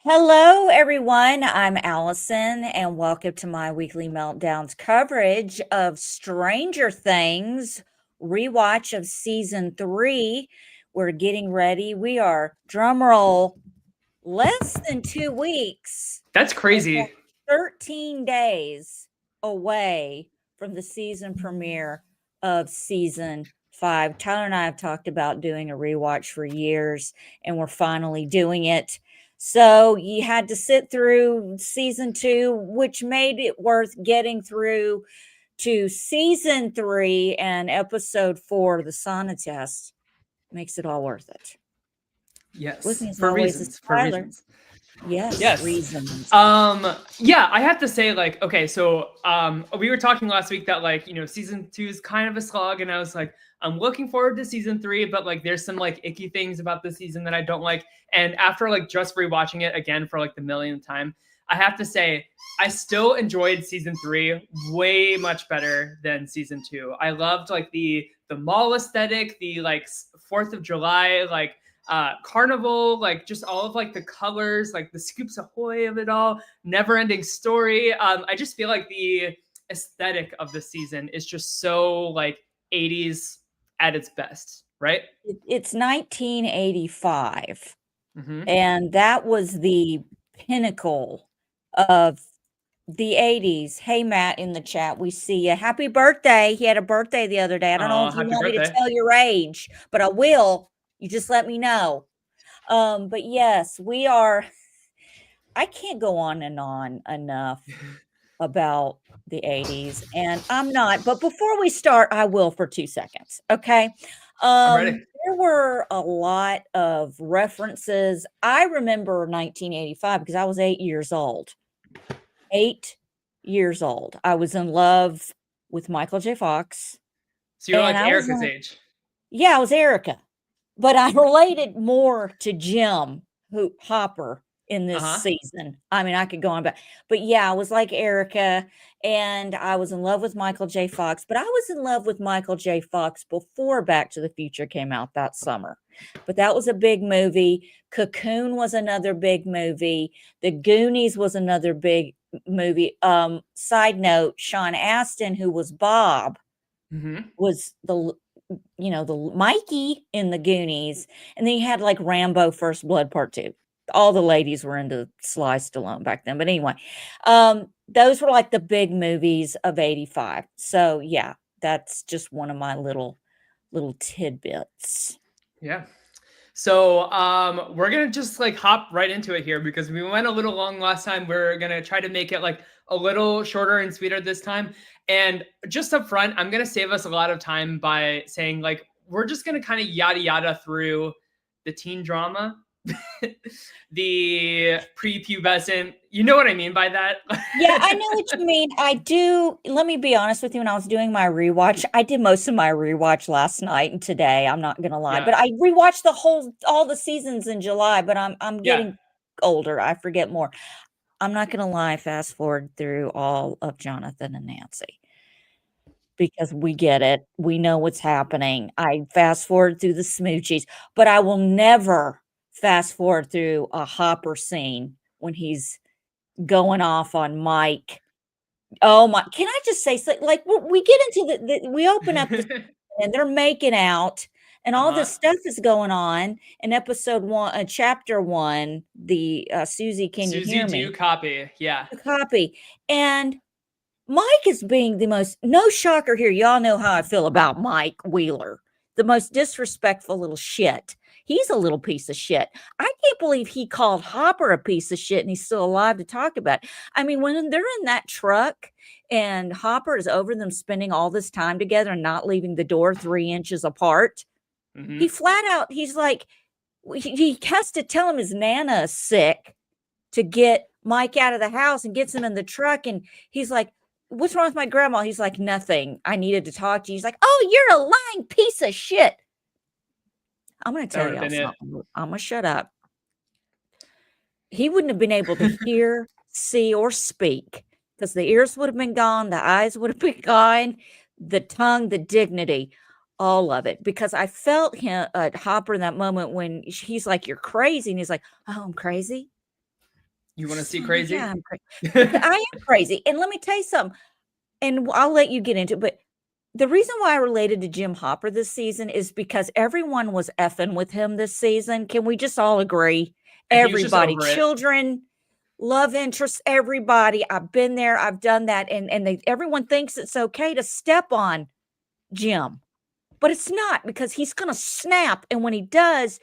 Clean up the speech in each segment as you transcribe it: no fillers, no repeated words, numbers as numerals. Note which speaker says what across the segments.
Speaker 1: Hello, everyone. I'm Allison, and welcome to my weekly meltdowns coverage of Stranger Things rewatch of season 3. We're getting ready. We are drumroll less than 2 weeks,
Speaker 2: That's
Speaker 1: and we're
Speaker 2: crazy.
Speaker 1: 13 days away from the season premiere of season 5. Tyler and I have talked about doing a rewatch for years, and we're finally doing it. So you had to sit through season 2, which made it worth getting through to season 3 and episode 4, the sauna test. Makes it all worth it. With
Speaker 2: Yes,
Speaker 1: me as
Speaker 2: for
Speaker 1: always is
Speaker 2: reasons, for
Speaker 1: Tyler.
Speaker 2: reasons.
Speaker 1: Yes,
Speaker 2: Yes.
Speaker 1: reasons.
Speaker 2: Yeah, I have to say, like, okay, so we were talking last week that season 2 is kind of a slog, and I was like, I'm looking forward to season 3, but like there's some like icky things about the season that I don't like. And after like just rewatching it again for like the millionth time, I have to say I still enjoyed season 3 way much better than season 2. I loved like the mall aesthetic, the like 4th of July, like carnival, like just all of like the colors, like the scoops ahoy of it all, never ending story. I just feel like the aesthetic of the season is just so like 80s at its best, right?
Speaker 1: It's 1985,
Speaker 2: Mm-hmm.
Speaker 1: and that was the pinnacle of the 80s. Hey, Matt, in the chat, we see you. Happy birthday. He had a birthday the other day. I don't know
Speaker 2: Oh,
Speaker 1: if you
Speaker 2: happy
Speaker 1: want me to
Speaker 2: birthday.
Speaker 1: tell your age, but I will. You just let me know. But yes, we are. I can't go on and on enough about the 80s, and I'm not. But before we start, I will for 2 seconds, okay?
Speaker 2: I'm ready.
Speaker 1: There were a lot of references. I remember 1985 because I was 8 years old. 8 years old. I was in love with Michael J. Fox,
Speaker 2: So you're
Speaker 1: and
Speaker 2: like
Speaker 1: I was
Speaker 2: Erica's
Speaker 1: in
Speaker 2: age.
Speaker 1: yeah, I was Erica, but I related more to Jim who Hopper in this
Speaker 2: Uh-huh.
Speaker 1: season. I mean, I could go on, but yeah, I was like Erica, and I was in love with Michael J. Fox, but I was in love with Michael J. Fox before Back to the Future came out that summer. But that was a big movie. Cocoon was another big movie. The Goonies was another big movie. Side note, Sean Astin, who was Bob,
Speaker 2: Mm-hmm.
Speaker 1: was the Mikey in the Goonies, and then you had like Rambo First Blood Part 2. All the ladies were into Sly Stallone back then. But anyway, those were like the big movies of 85. So yeah, that's just one of my little tidbits.
Speaker 2: Yeah. So we're gonna just like hop right into it here because we went a little long last time. We're gonna try to make it like a little shorter and sweeter this time. And just up front, I'm gonna save us a lot of time by saying like we're just gonna kind of yada yada through the teen drama, the prepubescent. You know what I mean by that?
Speaker 1: Yeah, I know what you mean. I do. Let me be honest with you. When I was doing my rewatch, I did most of my rewatch last night and today. I'm not gonna lie,
Speaker 2: Yeah,
Speaker 1: but I rewatched all the seasons in July. But I'm
Speaker 2: yeah.
Speaker 1: getting older. I forget more. I'm not gonna lie. Fast forward through all of Jonathan and Nancy because we get it. We know what's happening. I fast forward through the smoochies, but I will never fast forward through a Hopper scene when he's going off on Mike. Oh my, can I just say, so like, we get into we open up the and they're making out, and all
Speaker 2: Uh-huh.
Speaker 1: this stuff is going on in episode 1, chapter 1, the, Susie, Can You
Speaker 2: Susie
Speaker 1: Hear
Speaker 2: do
Speaker 1: Me?
Speaker 2: copy. Yeah.
Speaker 1: The copy, and Mike is being the most no shocker here, y'all know how I feel about Mike Wheeler, the most disrespectful little shit. He's a little piece of shit. I can't believe he called Hopper a piece of shit and he's still alive to talk about it. I mean, when they're in that truck and Hopper is over them spending all this time together and not leaving the door 3 inches apart, he
Speaker 2: Mm-hmm.
Speaker 1: flat out, he's like, he has to tell him his Nana is sick to get Mike out of the house and gets him in the truck. And he's like, "What's wrong with my grandma?" He's like, "Nothing. I needed to talk to you." He's like, "Oh, you're a lying piece of shit." I'm going to
Speaker 2: That
Speaker 1: tell
Speaker 2: would have
Speaker 1: y'all
Speaker 2: been it.
Speaker 1: something. I'm going to shut up. He wouldn't have been able to hear, see, or speak because the ears would have been gone, the eyes would have been gone, the tongue, the dignity, all of it. Because I felt him, Hopper, in that moment when he's like, "You're crazy," and he's like, "Oh, I'm crazy."
Speaker 2: You want to see
Speaker 1: Well, yeah,
Speaker 2: crazy?
Speaker 1: I'm crazy. I am crazy, and let me tell you something, and I'll let you get into it, but the reason why I related to Jim Hopper this season is because everyone was effing with him this season. Can we just all agree?
Speaker 2: And he was just
Speaker 1: Everybody,
Speaker 2: over it.
Speaker 1: children, love interests, everybody. I've been there, I've done that, and everyone thinks it's okay to step on Jim, but it's not because he's gonna snap, and when he does,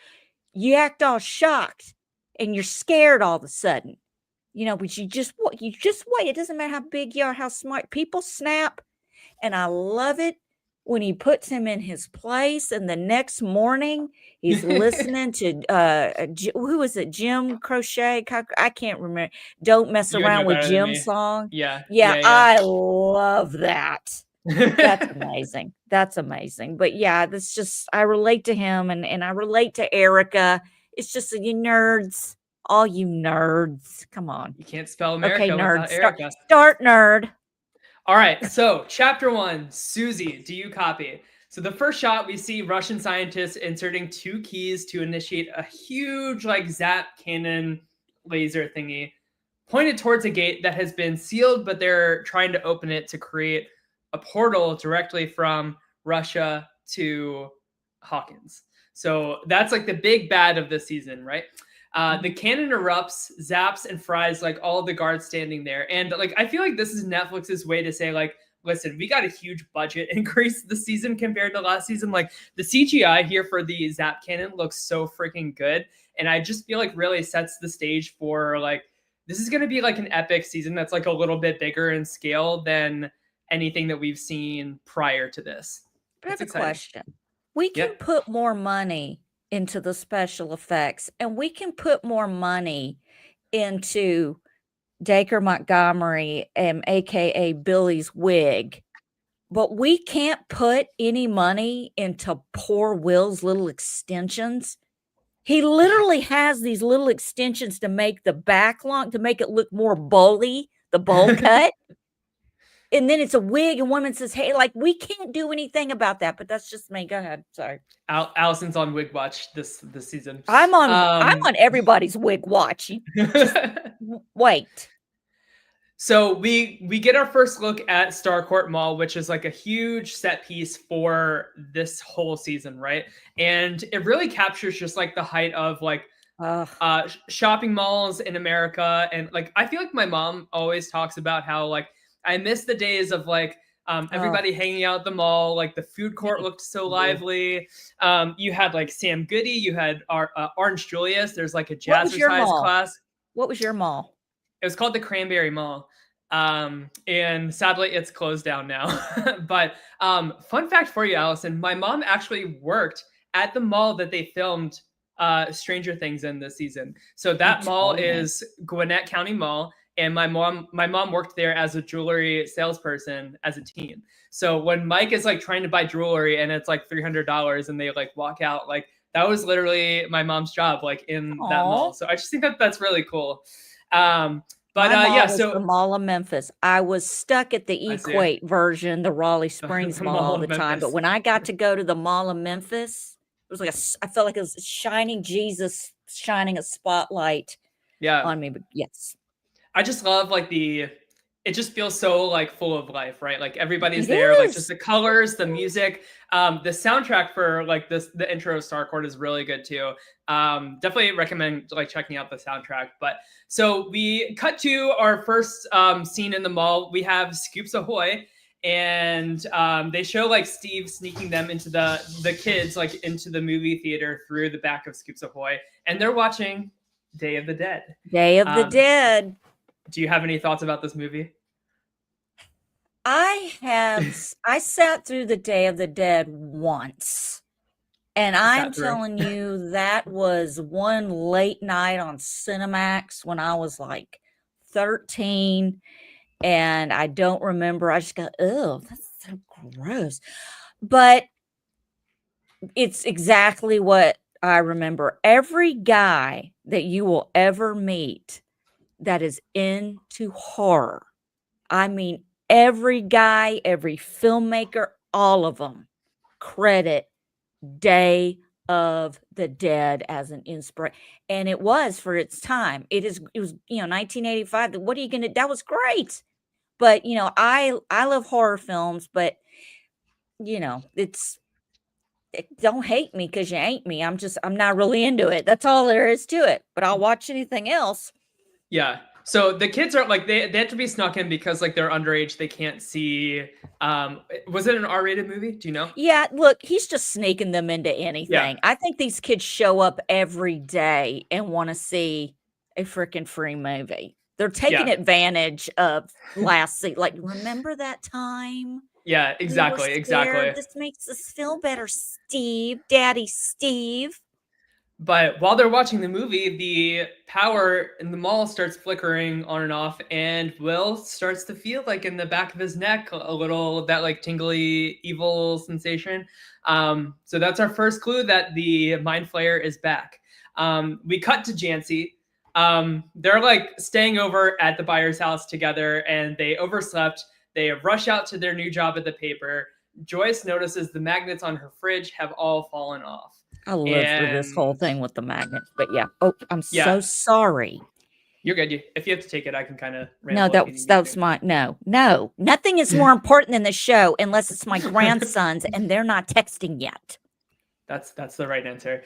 Speaker 1: you act all shocked and you're scared all of a sudden. But you just wait. It doesn't matter how big you are, how smart people snap. And I love it when he puts him in his place. And the next morning, he's listening to who was it? Jim Crochet. I can't remember. Don't mess
Speaker 2: You would know
Speaker 1: around with
Speaker 2: better than
Speaker 1: Jim's
Speaker 2: me.
Speaker 1: song.
Speaker 2: Yeah,
Speaker 1: Yeah,
Speaker 2: yeah,
Speaker 1: I love that. That's
Speaker 2: yeah.
Speaker 1: amazing. That's amazing. But yeah, that's just I relate to him and I relate to Erica. It's just you nerds, all you nerds. Come on.
Speaker 2: You can't spell
Speaker 1: Okay,
Speaker 2: America
Speaker 1: nerd.
Speaker 2: without Erica.
Speaker 1: Start nerd.
Speaker 2: All right, so chapter 1, Susie, do you copy? So the first shot, we see Russian scientists inserting 2 keys to initiate a huge like zap cannon laser thingy pointed towards a gate that has been sealed, but they're trying to open it to create a portal directly from Russia to Hawkins. So that's like the big bad of the season, right? The cannon erupts, zaps, and fries like all of the guards standing there. And like I feel like this is Netflix's way to say like, listen, we got a huge budget increase this season compared to last season. Like the CGI here for the zap cannon looks so freaking good, and I just feel like really sets the stage for like this is going to be like an epic season that's like a little bit bigger in scale than anything that we've seen prior to this.
Speaker 1: I
Speaker 2: It's
Speaker 1: have a
Speaker 2: exciting.
Speaker 1: question. We can
Speaker 2: Yep.
Speaker 1: put more money into the special effects and we can put more money into Dacre Montgomery, aka Billy's wig. But we can't put any money into poor Will's little extensions. He literally has these little extensions to make the back long, to make it look more bowly, the bowl cut. And then it's a wig, and woman says, "Hey, like we can't do anything about that." But that's just me. Go ahead. Sorry.
Speaker 2: Allison's on Wig Watch this season.
Speaker 1: I'm on everybody's wig watch. You just wait.
Speaker 2: So we get our first look at Starcourt Mall, which is like a huge set piece for this whole season, right? And it really captures just like the height of like
Speaker 1: Ugh.
Speaker 2: shopping malls in America. And like I feel like my mom always talks about how like I miss the days of like
Speaker 1: Oh,
Speaker 2: everybody hanging out at the mall. Like the food court
Speaker 1: me
Speaker 2: looked so
Speaker 1: too.
Speaker 2: lively. You had like Sam Goody, you had Orange Julius. There's like a
Speaker 1: What was your
Speaker 2: jazzercise
Speaker 1: mall?
Speaker 2: class.
Speaker 1: What was your mall?
Speaker 2: It was called the Cranberry Mall. And sadly, it's closed down now. But fun fact for you, Allison, my mom actually worked at the mall that they filmed Stranger Things in this season. So
Speaker 1: You
Speaker 2: that mall
Speaker 1: told me.
Speaker 2: is Gwinnett County Mall. And my mom worked there as a jewelry salesperson as a teen. So when Mike is like trying to buy jewelry and it's like $300 and they like walk out, like that was literally my mom's job, like in that mall.
Speaker 1: Aw.
Speaker 2: So I just think that that's really cool. Um, but
Speaker 1: My
Speaker 2: yeah,
Speaker 1: mall was the
Speaker 2: so
Speaker 1: Mall of Memphis. I was stuck at the
Speaker 2: I see
Speaker 1: Equate version, the Raleigh Springs
Speaker 2: the
Speaker 1: Mall
Speaker 2: Mall
Speaker 1: all
Speaker 2: of
Speaker 1: the time, but
Speaker 2: Memphis.
Speaker 1: when I got to go to the Mall of Memphis, it was like I felt like it was shining Jesus shining a spotlight
Speaker 2: Yeah,
Speaker 1: on me, but yes.
Speaker 2: I just love like it just feels so like full of life, right? Like everybody's
Speaker 1: It
Speaker 2: there, like just
Speaker 1: is.
Speaker 2: the colors, the music, the soundtrack for like the intro of Starcourt is really good too. Definitely recommend like checking out the soundtrack. But so we cut to our first scene in the mall. We have Scoops Ahoy, and they show like Steve sneaking them into the kids like into the movie theater through the back of Scoops Ahoy, and they're watching Day of the Dead.
Speaker 1: Day of the
Speaker 2: Um,
Speaker 1: Dead.
Speaker 2: do you have any thoughts about this movie?
Speaker 1: I sat through the Day of the Dead once. And
Speaker 2: I
Speaker 1: I'm
Speaker 2: sat through.
Speaker 1: telling you, that was one late night on Cinemax when I was like 13. And I don't remember. I just go, oh, that's so gross. But it's exactly what I remember. Every guy that you will ever meet that is into horror, I mean, every guy, every filmmaker, all of them credit Day of the Dead as an inspiration, and it was for its time. It was, 1985. What are you gonna that was great. But, I love horror films, but, it's don't hate me because you ain't me. I'm not really into it. That's all there is to it, but I'll watch anything else.
Speaker 2: Yeah. So the kids are like they have to be snuck in because like they're underage. They can't see. Was it an R-rated movie? Do you know?
Speaker 1: Yeah, look, he's just sneaking them into
Speaker 2: Yeah.
Speaker 1: anything. I think these kids show up every day and wanna see a freaking free movie. They're taking
Speaker 2: Yeah.
Speaker 1: advantage of last se like, "Remember that time
Speaker 2: Yeah.
Speaker 1: we were
Speaker 2: Exactly.
Speaker 1: scared?
Speaker 2: Exactly.
Speaker 1: This makes us feel better, Steve, Daddy Steve."
Speaker 2: But while they're watching the movie, the power in the mall starts flickering on and off, and Will starts to feel like in the back of his neck a little that like tingly evil sensation. So that's our first clue that the mind flayer is back. We cut to Jancy. They're like staying over at the buyer's house together, and they overslept. They rush out to their new job at the paper. Joyce notices the magnets on her fridge have all fallen off.
Speaker 1: I lived through this whole
Speaker 2: And
Speaker 1: thing with the magnets, but yeah. Oh, I'm
Speaker 2: yeah,
Speaker 1: so sorry.
Speaker 2: you're good. If you have to take it, I can kind of
Speaker 1: No,
Speaker 2: ramble if you need me
Speaker 1: that was
Speaker 2: to.
Speaker 1: my no. Nothing is more important than the show unless it's my grandsons and they're not texting yet.
Speaker 2: That's the right answer.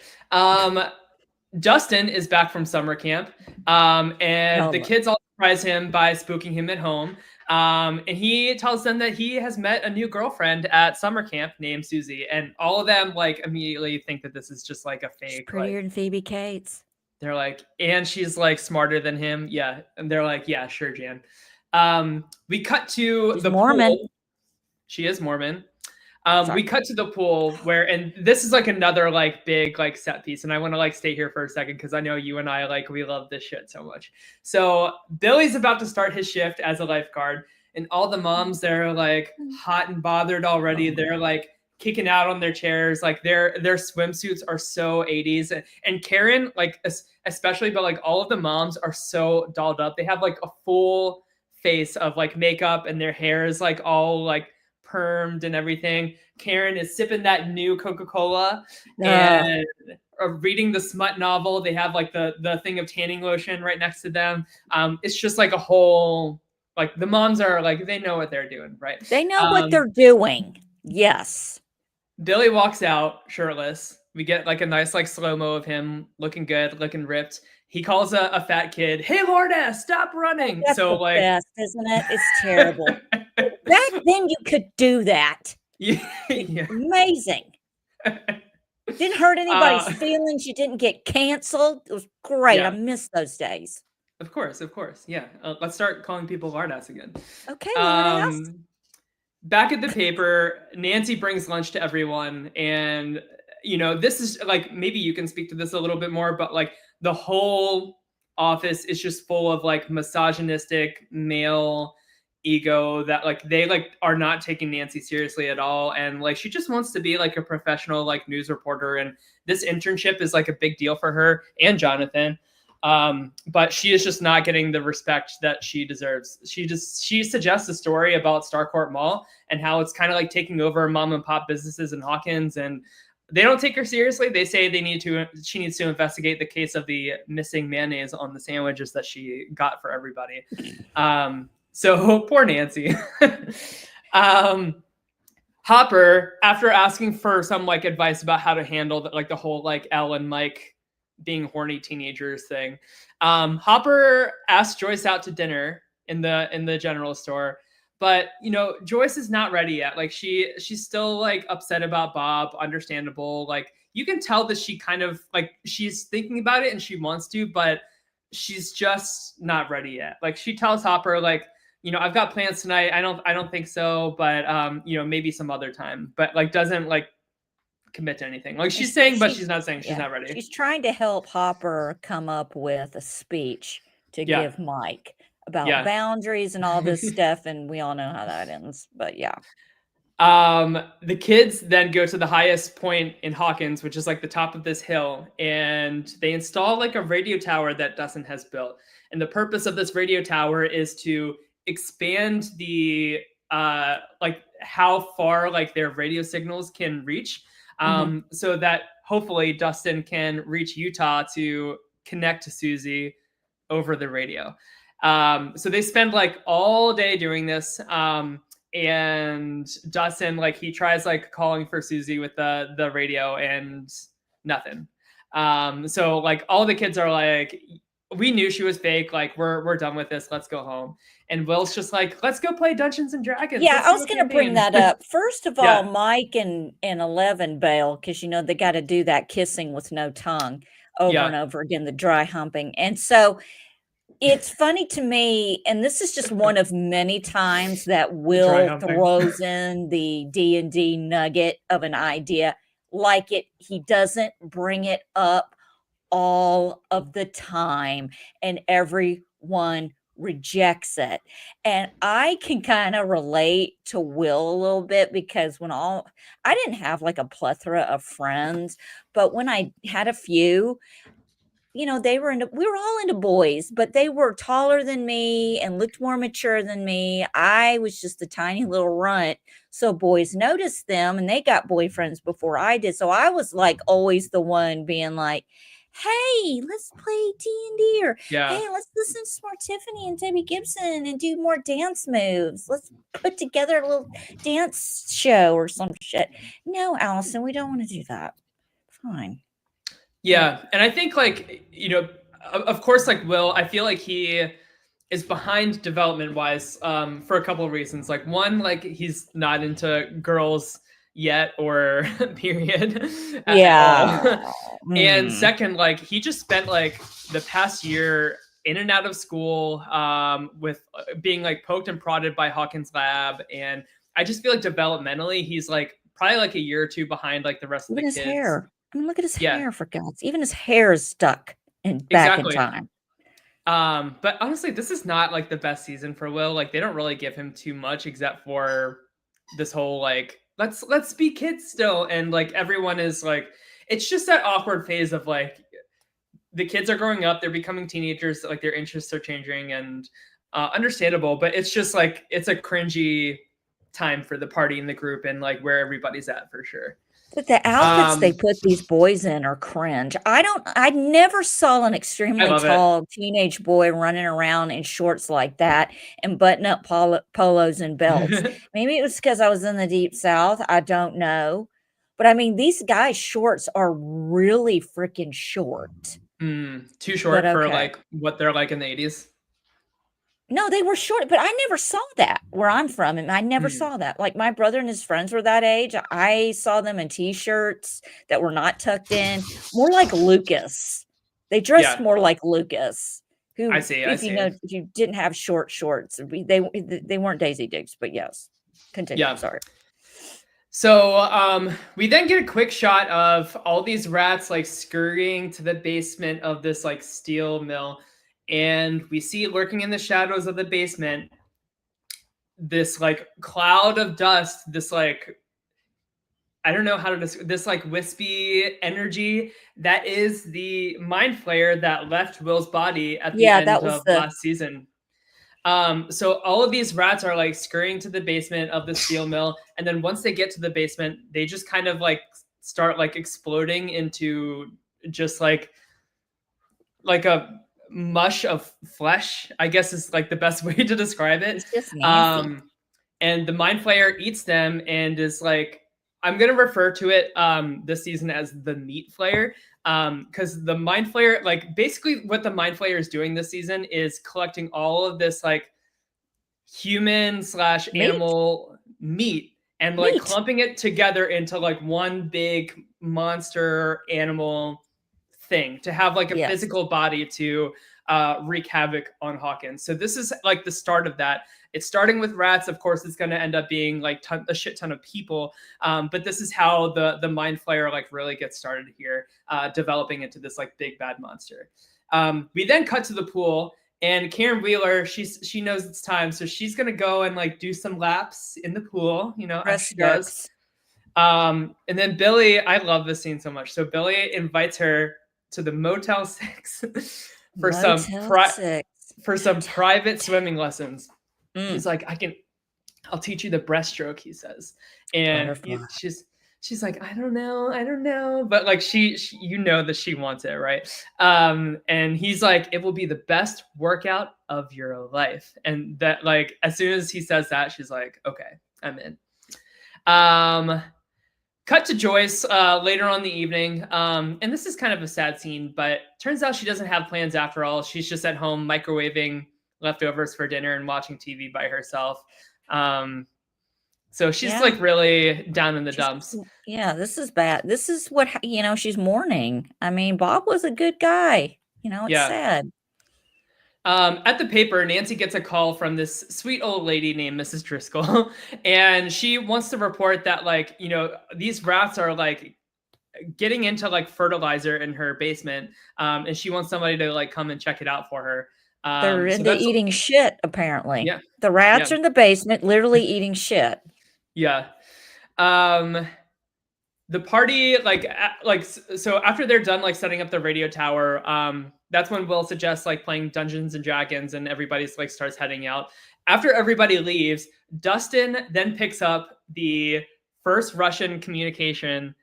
Speaker 2: Justin is back from summer camp, and the
Speaker 1: Oh,
Speaker 2: kids all surprise him by spooking him at home. And he tells them that he has met a new girlfriend at summer camp named Susie, and all of them like immediately think that this is just like a
Speaker 1: she's
Speaker 2: fake.
Speaker 1: prettier
Speaker 2: Like
Speaker 1: than Phoebe Cates.
Speaker 2: they're like, and she's like smarter than him, yeah. And they're like, yeah, sure, Jan. We cut to
Speaker 1: She's
Speaker 2: the
Speaker 1: Mormon.
Speaker 2: pool. She is Mormon.
Speaker 1: Sorry.
Speaker 2: We cut to the pool where, and this is like another like big like set piece, and I want to like stay here for a second because I know you and I like we love this shit so much. So Billy's about to start his shift as a lifeguard, and all the moms they're like hot and bothered already. They're like kicking out on their chairs, like their swimsuits are so 80s, and Karen like especially, but like all of the moms are so dolled up. They have like a full face of like makeup, and their hair is like all like permed and everything. Karen is sipping that new Coca-Cola and reading the smut novel. They have like the thing of tanning lotion right next to them. It's just like a whole like the moms are like they know what they're doing, right?
Speaker 1: They know what they're doing. Yes.
Speaker 2: Billy walks out shirtless. We get like a nice like slow-mo of him looking good, looking ripped. He calls a fat kid, "Hey, Lorna, stop running."
Speaker 1: That's
Speaker 2: so
Speaker 1: the
Speaker 2: like
Speaker 1: best, isn't it? It's terrible. Back then you could do that.
Speaker 2: yeah.
Speaker 1: Amazing. Didn't hurt anybody's feelings. You didn't get canceled. It was great.
Speaker 2: Yeah.
Speaker 1: I miss those days.
Speaker 2: Of course. Yeah. Let's start calling people Lardass again.
Speaker 1: Okay, Lardass.
Speaker 2: Back at the paper, Nancy brings lunch to everyone, and this is like maybe you can speak to this a little bit more, but like the whole office is just full of like misogynistic male ego that like they like are not taking Nancy seriously at all, and like she just wants to be like a professional like news reporter, and this internship is like a big deal for her and Jonathan. But she is just not getting the respect that she deserves. She suggests a story about Starcourt Mall and how it's kind of like taking over mom and pop businesses in Hawkins, and they don't take her seriously. They say she needs to investigate the case of the missing mayonnaise on the sandwiches that she got for everybody. So poor Nancy. Hopper, after asking for some like advice about how to handle the whole like Elle and Mike being horny teenagers thing, Hopper asked Joyce out to dinner in the general store, but Joyce is not ready yet. Like she's still like upset about Bob. Understandable. Like you can tell that she kind of like she's thinking about it and she wants to, but she's just not ready yet. Like she tells Hopper like, I've got plans tonight. I don't think so, but maybe some other time. But like doesn't like commit to anything. Like she's saying, but she's not saying she's not ready.
Speaker 1: She's trying to help Hopper come up with a speech to give Mike about boundaries and all this stuff, and we all know how that ends. But yeah.
Speaker 2: The kids then go to the highest point in Hawkins, which is like the top of this hill, and they install like a radio tower that Dustin has built. And the purpose of this radio tower is to expand the like how far like their radio signals can reach. so that hopefully Dustin can reach Utah to connect to Susie over the radio. So they spend like all day doing this. And Dustin, like, he tries like calling for Susie with the radio and nothing. So like all the kids are like, we knew she was fake. Like, we're done with this. Let's go home. And Will's just like, let's go play Dungeons and Dragons.
Speaker 1: Yeah,
Speaker 2: Let's
Speaker 1: I
Speaker 2: do
Speaker 1: was
Speaker 2: a
Speaker 1: going to bring
Speaker 2: campaign.
Speaker 1: that up. First of all,
Speaker 2: Yeah.
Speaker 1: Mike and 11 bail because, you know, they got to do that kissing with no tongue over
Speaker 2: Yeah.
Speaker 1: and over again, the dry humping. And so it's funny to me, and this is just one of many times that Will
Speaker 2: humping.
Speaker 1: throws in the D&D nugget of an idea like he doesn't bring it up all of the time, and everyone rejects it. And I can kind of relate to Will a little bit because I didn't have like a plethora of friends, but when I had a few, you know, we were all into boys, but they were taller than me and looked more mature than me. I was just a tiny little runt. So boys noticed them and they got boyfriends before I did. So I was like always the one being like, hey, let's play D&D, or hey, let's listen to some more Tiffany and Debbie Gibson and do more dance moves. Let's put together a little dance show or some shit. No, Allison, we don't want to do that. Fine.
Speaker 2: Yeah. And I think, like, you know, of course, like Will, I feel like he is behind development wise for a couple of reasons. Like, one, like, he's not into girls yet, or period at all. And second, like, he just spent like the past year in and out of school with being like poked and prodded by Hawkins Lab. And I just feel like developmentally, he's like probably like a year or two behind like the rest of the kids.
Speaker 1: Hair. I mean, look at his hair, for God's. Even his hair is stuck back in time.
Speaker 2: But honestly, this is not like the best season for Will. Like, they don't really give him too much except for this whole like, let's be kids still. And like everyone is like, it's just that awkward phase of like, the kids are growing up, they're becoming teenagers, like their interests are changing, and understandable, but it's just like, it's a cringy time for the party in the group and like where everybody's at for sure.
Speaker 1: But the outfits they put these boys in are cringe. I never saw an extremely tall teenage boy running around in shorts like that and button up polos and belts. Maybe it was because I was in the deep South. I don't know. But I mean, these guys' shorts are really freaking short.
Speaker 2: Too short for like what they're like in the 80s.
Speaker 1: No, they were short, but I never saw that where I'm from, and I never saw that. Like, my brother and his friends were that age. I saw them in T-shirts that were not tucked in, more like Lucas. They dressed more like Lucas, who, if you didn't have short shorts, they weren't Daisy Dukes, but yes. Continue. Yeah. Sorry.
Speaker 2: So we then get a quick shot of all these rats like scurrying to the basement of this like steel mill. And we see lurking in the shadows of the basement this like cloud of dust, this like, I don't know how to describe this, like wispy energy that is the mind flayer that left Will's body at the end of last season. So all of these rats are like scurrying to the basement of the steel mill. And then once they get to the basement, they just kind of like start like exploding into just like a mush of flesh, I guess is like the best way to describe it.
Speaker 1: It's just nasty.
Speaker 2: And the mind flayer eats them and is like, I'm going to refer to it this season as the meat flayer, because the mind flayer, like basically what the mind flayer is doing this season is collecting all of this like human / animal meat and like clumping it together into like one big monster animal thing to have like a physical body to wreak havoc on Hawkins. So this is like the start of that. It's starting with rats. Of course, it's going to end up being like a shit ton of people. But this is how the mind flayer like really gets started here, developing into this like big bad monster. We then cut to the pool, and Karen Wheeler, she knows it's time, so she's going to go and like do some laps in the pool, you know, as she does. And then Billy, I love this scene so much. So Billy invites her to the Motel 6 for some private swimming lessons. He's like, I'll teach you the breaststroke, he says. And she's like, I don't know, but like she you know that she wants it, right? And he's like, it will be the best workout of your life. And that, like, as soon as he says that, she's like, okay, I'm in. Cut to Joyce later on the evening. And this is kind of a sad scene, but turns out she doesn't have plans after all. She's just at home microwaving leftovers for dinner and watching TV by herself. So she's like really down in the dumps.
Speaker 1: Yeah, this is bad. This is what, she's mourning. I mean, Bob was a good guy. It's sad.
Speaker 2: At the paper, Nancy gets a call from this sweet old lady named Mrs. Driscoll, and she wants to report that, like, these rats are like getting into like fertilizer in her basement, and she wants somebody to like come and check it out for her.
Speaker 1: They're into eating shit, apparently.
Speaker 2: Yeah.
Speaker 1: The rats are in the basement, literally eating shit.
Speaker 2: Yeah. The party, so after they're done like setting up the radio tower, that's when Will suggests like playing Dungeons and Dragons, and everybody's like starts heading out. After everybody leaves, Dustin then picks up the first Russian communication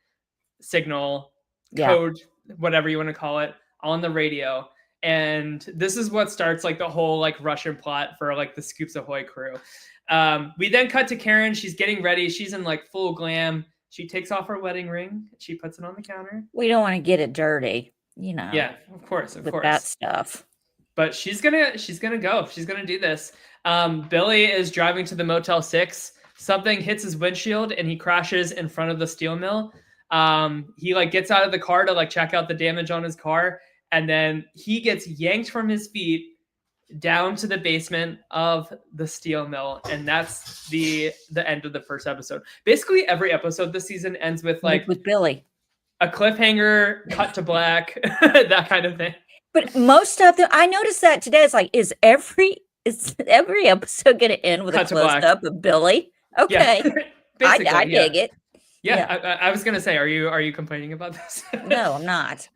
Speaker 2: signal, code, whatever you want to call it, on the radio. And this is what starts like the whole like Russian plot for like the Scoops Ahoy crew. We then cut to Karen. She's getting ready. She's in like full glam. She takes off her wedding ring. She puts it on the counter.
Speaker 1: We don't want to get it dirty,
Speaker 2: Yeah, of course.
Speaker 1: with that stuff.
Speaker 2: But she's gonna go. She's gonna do this. Billy is driving to the Motel 6. Something hits his windshield and he crashes in front of the steel mill. He like gets out of the car to like check out the damage on his car, and then he gets yanked from his feet down to the basement of the steel mill, and that's the end of the first episode. Basically, every episode this season ends with like
Speaker 1: with Billy,
Speaker 2: a cliffhanger, cut to black, that kind of thing.
Speaker 1: But most of them, I noticed that today. It's like, is every episode going to end with a close up of Billy? Okay, yeah. I dig it.
Speaker 2: Yeah. I was gonna say, are you complaining about this?
Speaker 1: No, I'm not.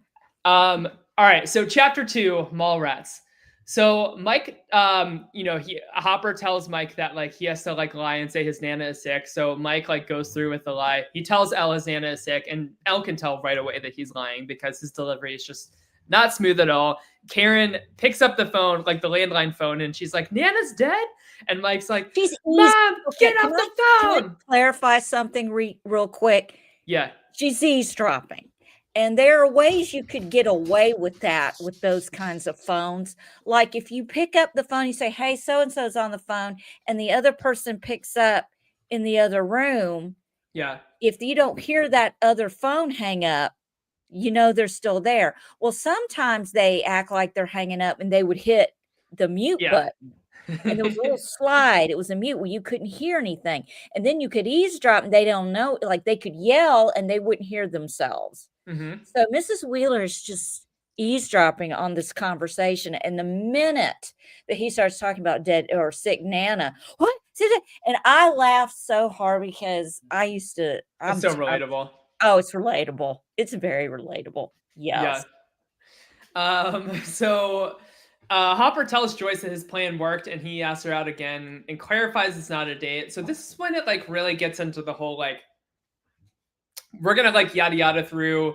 Speaker 2: All right, so chapter 2, mall rats. So Mike, Hopper tells Mike that like he has to like lie and say his Nana is sick. So Mike like goes through with the lie. He tells Elle his Nana is sick, and Elle can tell right away that he's lying because his delivery is just not smooth at all. Karen picks up the phone, like the landline phone, and she's like, "Nana's dead." And Mike's like, "Mom, get off the phone."
Speaker 1: Can I clarify something real quick?
Speaker 2: Yeah,
Speaker 1: she's eavesdropping. And there are ways you could get away with that with those kinds of phones. Like if you pick up the phone, you say, hey, so-and-so's on the phone, and the other person picks up in the other room.
Speaker 2: Yeah.
Speaker 1: If you don't hear that other phone hang up, they're still there. Well, sometimes they act like they're hanging up and they would hit the mute button. And there was a little slide. It was a mute where you couldn't hear anything. And then you could eavesdrop and they don't know, like they could yell and they wouldn't hear themselves.
Speaker 2: Mm-hmm.
Speaker 1: So Mrs. Wheeler is just eavesdropping on this conversation. And the minute that he starts talking about dead or sick Nana, what? And I laughed so hard because I used to.
Speaker 2: It's so relatable.
Speaker 1: It's relatable. It's very relatable. Yes.
Speaker 2: Yeah. So Hopper tells Joyce that his plan worked, and he asks her out again and clarifies it's not a date. So this is when it like really gets into the whole like, we're gonna like yada yada through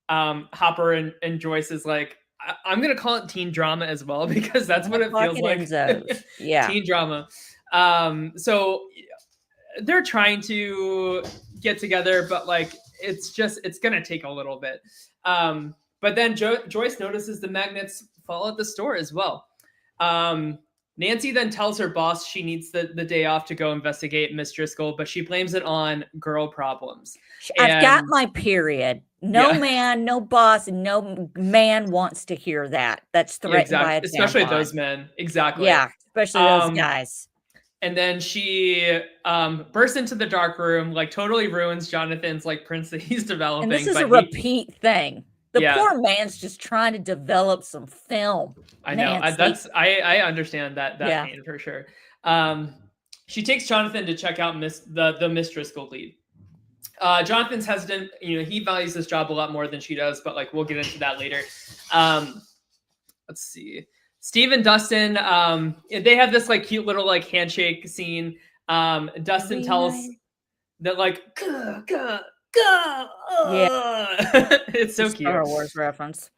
Speaker 2: Hopper and Joyce's like, I'm gonna call it teen drama as well because that's what it feels like.
Speaker 1: Yeah,
Speaker 2: teen drama. So they're trying to get together, but like it's gonna take a little bit. But then Joyce notices the magnets fall at the store as well. Nancy then tells her boss she needs the day off to go investigate Miss Driscoll, but she blames it on girl problems.
Speaker 1: I've got my period. No man, no boss, and no man wants to hear that. That's threatened by a
Speaker 2: especially those men. Exactly.
Speaker 1: Yeah, especially those guys.
Speaker 2: And then she bursts into the dark room, like totally ruins Jonathan's like prince that he's developing.
Speaker 1: And this is a repeat thing. The poor man's just trying to develop some film.
Speaker 2: I know. I understand that pain for sure. She takes Jonathan to check out the Miss Driscoll lead. Jonathan's hesitant. He values this job a lot more than she does, but like we'll get into that later. Let's see. Steve and Dustin, they have this like cute little like handshake scene. Dustin tells that like go.
Speaker 1: Yeah.
Speaker 2: It's so cute.
Speaker 1: Star Wars reference.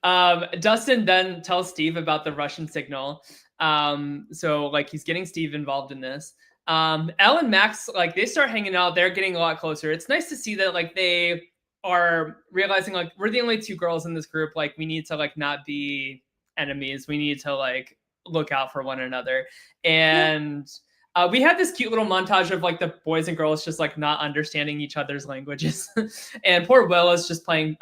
Speaker 2: Dustin then tells Steve about the Russian signal. So like he's getting Steve involved in this. Elle and Max, like they start hanging out. They're getting a lot closer. It's nice to see that like they are realizing like we're the only two girls in this group. Like we need to like not be enemies. We need to like look out for one another. And we had this cute little montage of like the boys and girls just like not understanding each other's languages. And poor Will is just playing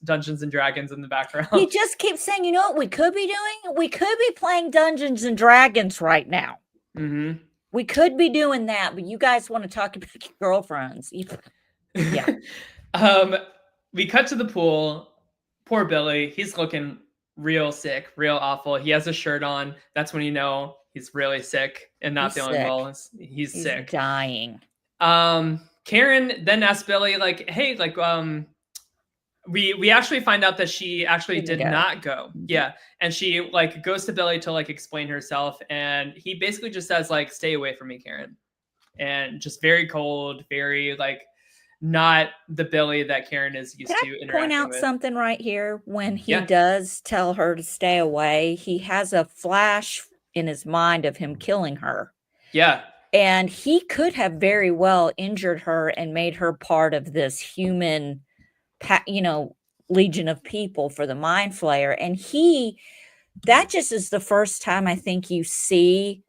Speaker 2: Dungeons and Dragons in the background.
Speaker 1: He just keeps saying, you know what we could be doing? We could be playing Dungeons and Dragons right now.
Speaker 2: Mm-hmm.
Speaker 1: We could be doing that, but you guys want to talk about your girlfriends. Yeah.
Speaker 2: We cut to the pool. Poor Billy. He's looking real sick, real awful. He has a shirt on. That's when you know he's really sick and not feeling well. He's sick.
Speaker 1: Dying.
Speaker 2: Karen then asks Billy, like, hey, like, we actually find out that she actually did not go. Yeah. And she like goes to Billy to like explain herself. And he basically just says like, stay away from me, Karen. And just very cold, very like not the Billy that Karen is used to interacting with.
Speaker 1: Point out something right here. When he does tell her to stay away, he has a flash in his mind of him killing her.
Speaker 2: Yeah.
Speaker 1: And he could have very well injured her and made her part of this human, you know, legion of people for the Mind Flayer. And that just is the first time I think you see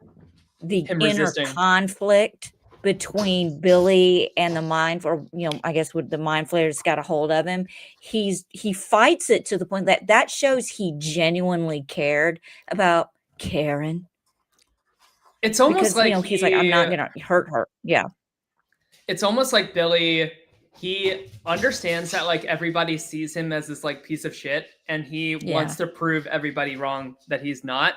Speaker 1: the inner conflict between Billy and the Mind, or, you know, I guess with the Mind Flayer's got a hold of him. He fights it to the point that shows he genuinely cared about Karen.
Speaker 2: It's almost like,
Speaker 1: you know, he's like, I'm not gonna hurt her. Yeah.
Speaker 2: It's almost like Billy, he understands that like everybody sees him as this like piece of shit, and he wants to prove everybody wrong that he's not,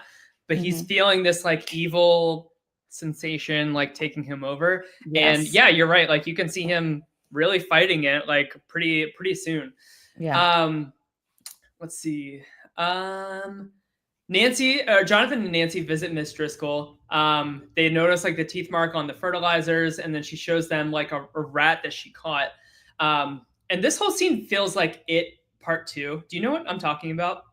Speaker 2: but he's feeling this like evil sensation like taking him over. And yeah, you're right, like you can see him really fighting it like pretty soon. Let's see. Jonathan and Nancy visit Miss Driscoll. They notice like the teeth mark on the fertilizers, and then she shows them like a rat that she caught. And this whole scene feels like It Part 2. Do you know what I'm talking about?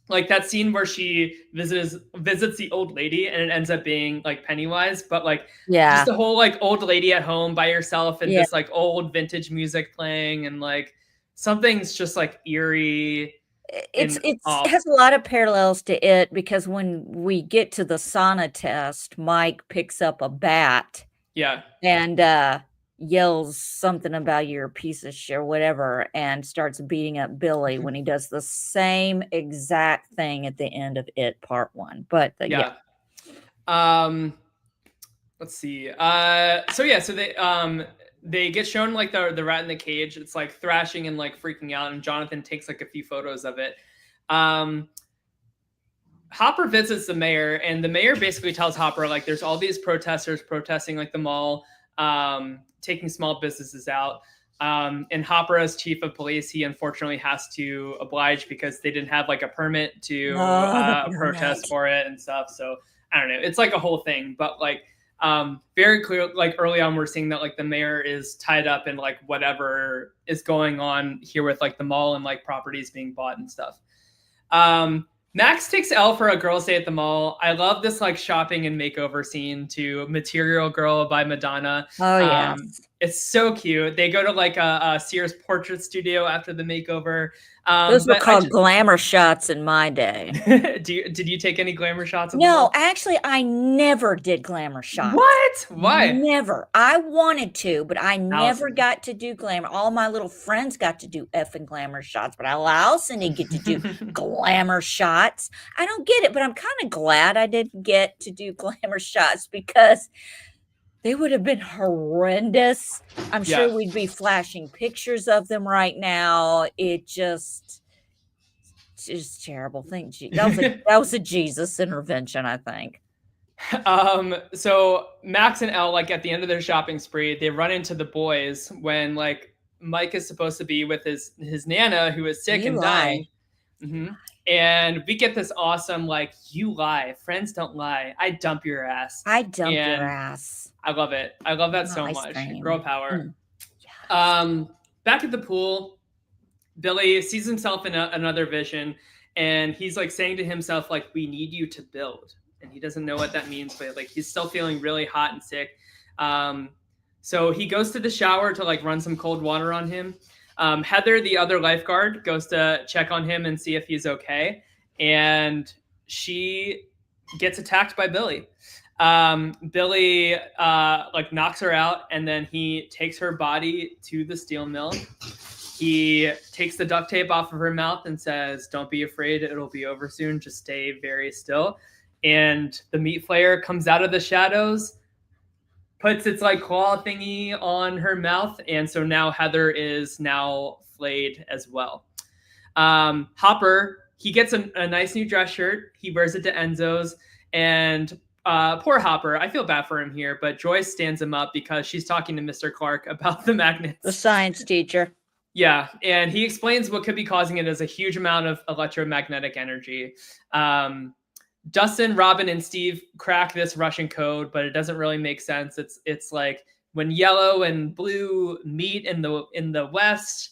Speaker 2: Like that scene where she visits the old lady, and it ends up being like Pennywise, but like just the whole like old lady at home by herself, and this like old vintage music playing, and like something's just like eerie.
Speaker 1: It has a lot of parallels to It, because when we get to the sauna test, Mike picks up a bat.
Speaker 2: Yeah.
Speaker 1: And yells something about you're a piece of shit or whatever, and starts beating up Billy when he does the same exact thing at the end of It Part 1. But
Speaker 2: let's see. So they get shown like the rat in the cage. It's like thrashing and like freaking out, and Jonathan takes like a few photos of it. Hopper visits the mayor, and the mayor basically tells Hopper like there's all these protesters protesting like the mall, taking small businesses out. And Hopper, as chief of police, he unfortunately has to oblige because they didn't have like a permit to protest for it and stuff. So I don't know. It's like a whole thing, but like very clear, like early on, we're seeing that like the mayor is tied up in like whatever is going on here with like the mall and like properties being bought and stuff. Max takes Elle for a girls' day at the mall. I love this like shopping and makeover scene to Material Girl by Madonna.
Speaker 1: Oh yeah,
Speaker 2: it's so cute. They go to like a Sears portrait studio after the makeover.
Speaker 1: Those were called glamour shots in my day.
Speaker 2: Did you take any glamour shots?
Speaker 1: No, actually, I never did glamour shots.
Speaker 2: What? Why?
Speaker 1: Never. I wanted to, but I never got to do glamour. All my little friends got to do effing glamour shots, but Allison didn't get to do glamour shots. I don't get it, but I'm kind of glad I didn't get to do glamour shots, because they would have been horrendous. I'm sure we'd be flashing pictures of them right now. It just terrible thing. That was a Jesus intervention, I think.
Speaker 2: So Max and Elle, like at the end of their shopping spree, they run into the boys when like Mike is supposed to be with his Nana, who is sick and dying. And we get this awesome, like, you lie. Friends don't lie. I dump your ass.
Speaker 1: I dump your ass.
Speaker 2: I love it. I love that so much. Girl power.
Speaker 1: Yes.
Speaker 2: back at the pool, Billy sees himself in another vision, and he's like saying to himself, like, we need you to build. And he doesn't know what that means, but like he's still feeling really hot and sick. So he goes to the shower to like run some cold water on him. Heather, the other lifeguard, goes to check on him and see if he's okay. And she gets attacked by Billy. Billy like knocks her out, and then he takes her body to the steel mill. He takes the duct tape off of her mouth and says, don't be afraid, it'll be over soon, just stay very still. And the meat flayer comes out of the shadows, puts its like claw thingy on her mouth, and so now Heather is now flayed as well. Hopper, he gets a nice new dress shirt. He wears it to Enzo's, and poor Hopper, I feel bad for him here, but Joyce stands him up because she's talking to Mr. Clark about the magnets.
Speaker 1: The science teacher.
Speaker 2: Yeah, and he explains what could be causing it as a huge amount of electromagnetic energy. Dustin, Robin, and Steve crack this Russian code, but it doesn't really make sense. It's like when yellow and blue meet in the west,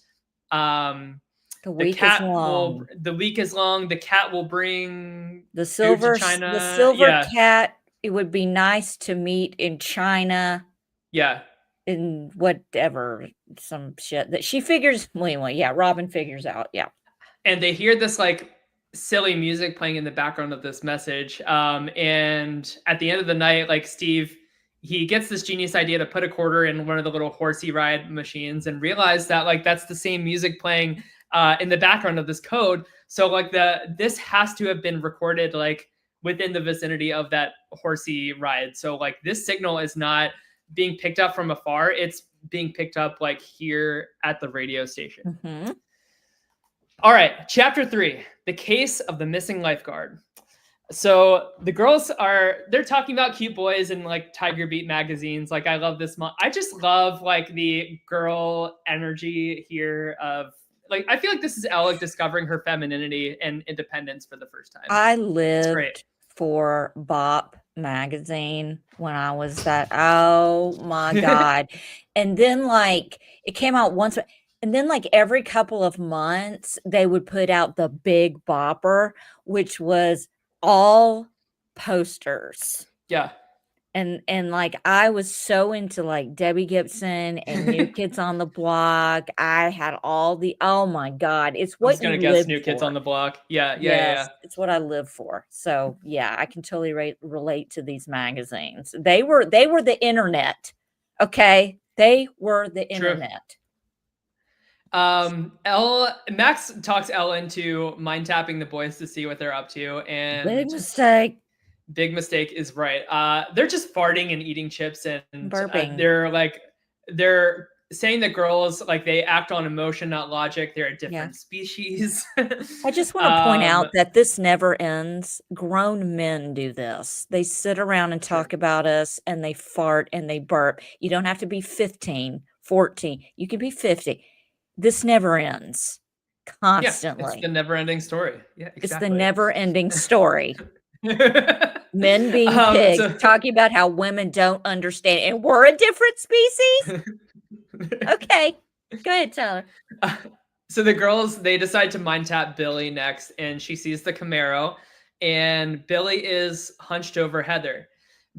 Speaker 1: the week is long.
Speaker 2: The week is long. The cat will bring
Speaker 1: the silver
Speaker 2: China.
Speaker 1: The silver cat. It would be nice to meet in China.
Speaker 2: Yeah.
Speaker 1: In whatever, some shit that she figures. Anyway, yeah, Robin figures out. Yeah.
Speaker 2: And they hear this like silly music playing in the background of this message. And at the end of the night, like Steve, he gets this genius idea to put a quarter in one of the little horsey ride machines and realize that like that's the same music playing in the background of this code. So like this has to have been recorded like within the vicinity of that horsey ride. So like this signal is not being picked up from afar. It's being picked up like here at the radio station.
Speaker 1: Mm-hmm.
Speaker 2: All right, chapter 3, the case of the missing lifeguard. So the girls they're talking about cute boys in like Tiger Beat magazines. Like I love this. I just love like the girl energy here of like, I feel like this is Alec discovering her femininity and independence for the first time.
Speaker 1: I lived for Bop magazine when I was that. Oh my God. And then like it came out once. And then like every couple of months, they would put out the Big Bopper, which was all posters.
Speaker 2: Yeah.
Speaker 1: And like I was so into like Debbie Gibson and New Kids on the Block. I had all the, oh my God, it's what you live for. I was gonna guess
Speaker 2: New Kids on the Block. Yeah.
Speaker 1: It's what I live for. So yeah, I can totally relate to these magazines. They were the internet. Okay, they were the internet.
Speaker 2: Max talks Elle into mind tapping the boys to see what they're up to, and
Speaker 1: big mistake
Speaker 2: is right. They're just farting and eating chips and
Speaker 1: burping.
Speaker 2: They're saying that girls like they act on emotion, not logic. They're a different species.
Speaker 1: I just want to point out that this never ends. Grown men do this. They sit around and talk about us, and they fart and they burp. You don't have to be 15, 14. You can be 50. This never ends. Constantly.
Speaker 2: Yeah, it's the never-ending story. Yeah, exactly.
Speaker 1: It's the never-ending story. Men being pigs, talking about how women don't understand, and we're a different species. Okay, go ahead, Tyler.
Speaker 2: So the girls, they decide to mind tap Billy next, and she sees the Camaro, and Billy is hunched over Heather.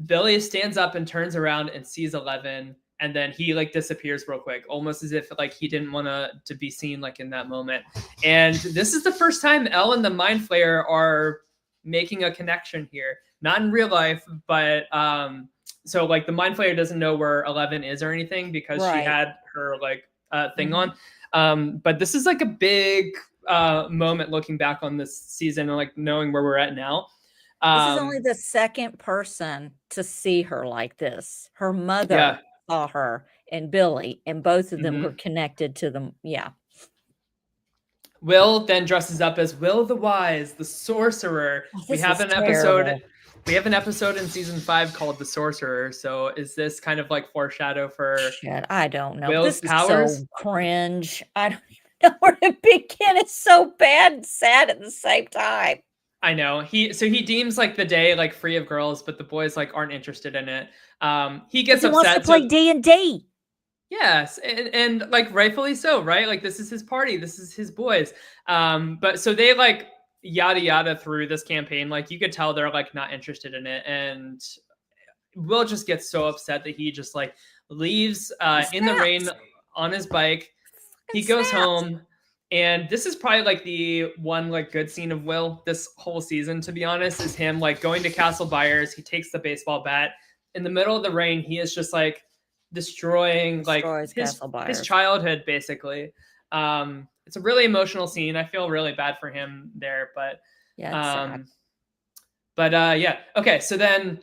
Speaker 2: Billy stands up and turns around and sees 11. And then he like disappears real quick, almost as if like he didn't want to be seen like in that moment. And this is the first time Elle and the Mind Flayer are making a connection here, not in real life, but so like the Mind Flayer doesn't know where 11 is or anything because she had her like thing on. But this is like a big moment looking back on this season and like knowing where we're at now.
Speaker 1: This is only the second person to see her like this. Her mother saw her and Billy, and both of them were connected to them. Yeah.
Speaker 2: Will then dresses up as Will the Wise, the Sorcerer. We have an episode in season 5 called The Sorcerer. So is this kind of like foreshadow for
Speaker 1: I don't know.
Speaker 2: Will's powers?
Speaker 1: Is so cringe. I don't even know where to begin. It's so bad and sad at the same time.
Speaker 2: I know. He deems like the day like free of girls, but the boys like aren't interested in it. He gets upset.
Speaker 1: Wants to play D&D.
Speaker 2: Yes, and like rightfully so, right? Like this is his party, this is his boys. But so they like yada yada through this campaign. Like you could tell they're like not interested in it, and Will just gets so upset that he just like leaves
Speaker 1: He
Speaker 2: in the rain
Speaker 1: snaps.
Speaker 2: on his bike.
Speaker 1: Fucking
Speaker 2: He goes
Speaker 1: snaps.
Speaker 2: home, and this is probably like the one like good scene of Will this whole season, to be honest, is him like going to Castle Byers. He takes the baseball bat in the middle of the rain. He is just like destroying like
Speaker 1: Destroys Castle
Speaker 2: his
Speaker 1: Byers.
Speaker 2: childhood basically. It's a really emotional scene. I feel really bad for him there, but
Speaker 1: Yeah, it's sad.
Speaker 2: yeah. Okay, so then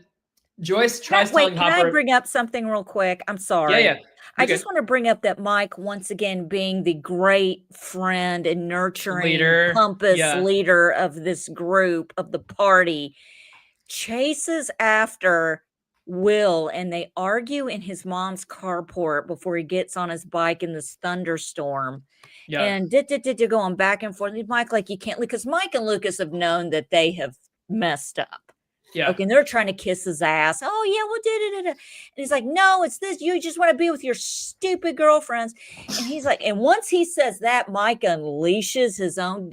Speaker 2: Joyce tries telling
Speaker 1: Can I
Speaker 2: Hopper.
Speaker 1: bring up something real quick? I'm sorry.
Speaker 2: Yeah.
Speaker 1: I
Speaker 2: You're
Speaker 1: just
Speaker 2: good.
Speaker 1: want to bring up that Mike, once again, being the great friend and nurturing
Speaker 2: Leader.
Speaker 1: compass
Speaker 2: Yeah.
Speaker 1: leader of this group, of the party, chases after Will, and they argue in his mom's carport before he gets on his bike in this thunderstorm.
Speaker 2: Yeah.
Speaker 1: And they're going back and forth. And Mike, like, you can't, because Mike and Lucas have known that they have messed up.
Speaker 2: Yeah.
Speaker 1: Okay, and they're trying to kiss his ass. Oh, yeah, well, and he's like, no, it's this. You just want to be with your stupid girlfriends. And he's like, and once he says that, Mike unleashes his own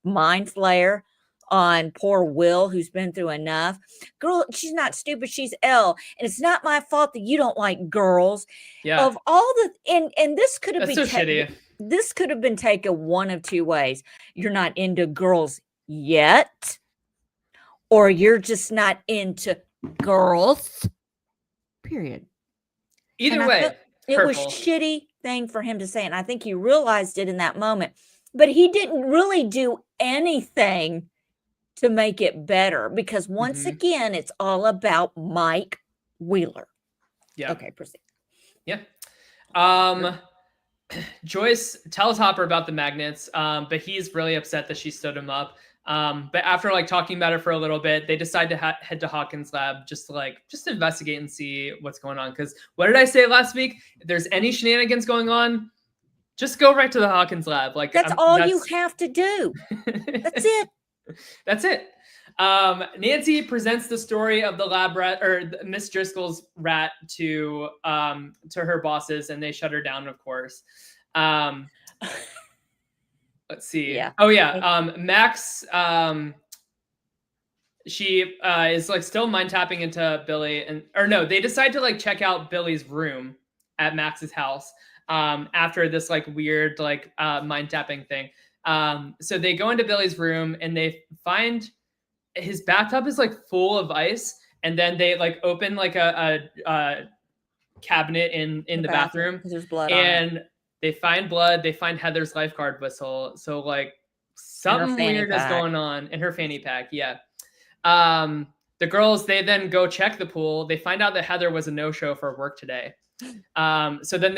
Speaker 1: mind flare on poor Will, who's been through enough. Girl, she's not stupid. She's Elle. And it's not my fault that you don't like girls.
Speaker 2: Yeah.
Speaker 1: Of all the, and this could have
Speaker 2: That's
Speaker 1: been
Speaker 2: so shitty.
Speaker 1: This could have been taken one of two ways. You're not into girls yet, or you're just not into girls, period.
Speaker 2: Either way,
Speaker 1: it was shitty thing for him to say, and I think he realized it in that moment, but he didn't really do anything to make it better, because once again, it's all about Mike Wheeler.
Speaker 2: Yeah.
Speaker 1: Okay, proceed.
Speaker 2: Yeah. Joyce tells Hopper about the magnets, but he's really upset that she stood him up. But after like talking about it for a little bit, they decide to head to Hawkins' lab just to investigate and see what's going on. Because what did I say last week? If there's any shenanigans going on, just go right to the Hawkins lab. Like
Speaker 1: that's all you have to do. That's it.
Speaker 2: That's it. Nancy presents the story of the lab rat, or Miss Driscoll's rat, to her bosses, and they shut her down, of course. Let's see.
Speaker 1: Yeah.
Speaker 2: Oh yeah. Max. She is like still mind tapping into Billy, they decide to like check out Billy's room at Max's house after this like weird like mind tapping thing. So they go into Billy's room and they find his bathtub is like full of ice, and then they like open like a cabinet in the bathroom.
Speaker 1: There's blood
Speaker 2: and
Speaker 1: on it.
Speaker 2: They find blood. They find Heather's lifeguard whistle. So like something weird is going on in her fanny pack. Yeah. The girls, they then go check the pool. They find out that Heather was a no-show for work today. So then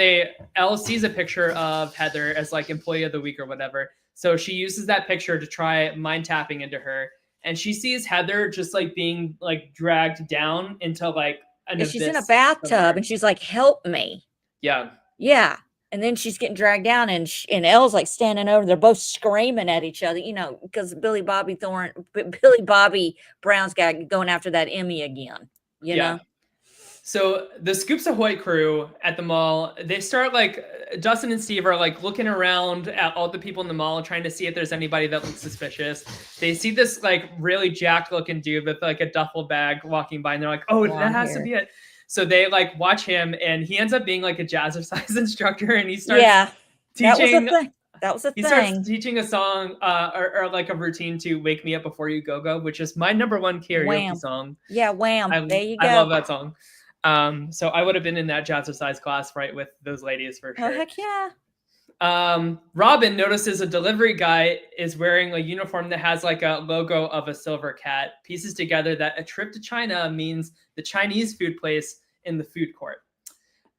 Speaker 2: Elle sees a picture of Heather as like employee of the week or whatever. So she uses that picture to try mind tapping into her. And she sees Heather just like being like dragged down into like
Speaker 1: she's in a bathtub and she's like, help me.
Speaker 2: Yeah.
Speaker 1: Yeah. And then she's getting dragged down, and Elle's like standing over. They're both screaming at each other, because Billy Bobby Brown's got going after that Emmy again, you know?
Speaker 2: So the Scoops Ahoy crew at the mall, they start like, Dustin and Steve are like looking around at all the people in the mall, trying to see if there's anybody that looks suspicious. They see this like really jacked looking dude with like a duffel bag walking by, and they're like, oh, that has to be it. So they like watch him, and he ends up being like a jazzercise instructor, and he starts teaching.
Speaker 1: That was a thing.
Speaker 2: He starts teaching a song or like a routine to "Wake Me Up Before You Go Go," which is my number one karaoke song.
Speaker 1: Yeah, Wham! There you go.
Speaker 2: I love that song. So I would have been in that jazzercise class right with those ladies for sure.
Speaker 1: Oh heck yeah.
Speaker 2: Robin notices a delivery guy is wearing a uniform that has like a logo of a silver cat, pieces together that a trip to China means the Chinese food place in the food court.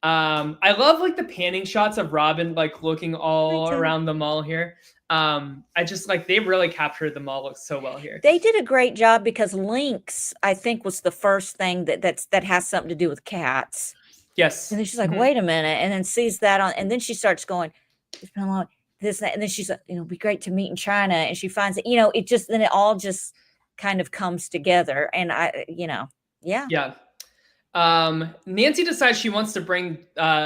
Speaker 2: I love like the panning shots of Robin like looking all around the mall here. I just like, they really captured the mall look so well here.
Speaker 1: They did a great job, because Lynx, I think, was the first thing that has something to do with cats.
Speaker 2: Yes.
Speaker 1: And then she's like, wait a minute, and then sees that on, and then she starts going, it's been a long this, that, and then she's like, it'd be great to meet in China, and she finds it, it all just kind of comes together, and yeah.
Speaker 2: Nancy decides she wants to bring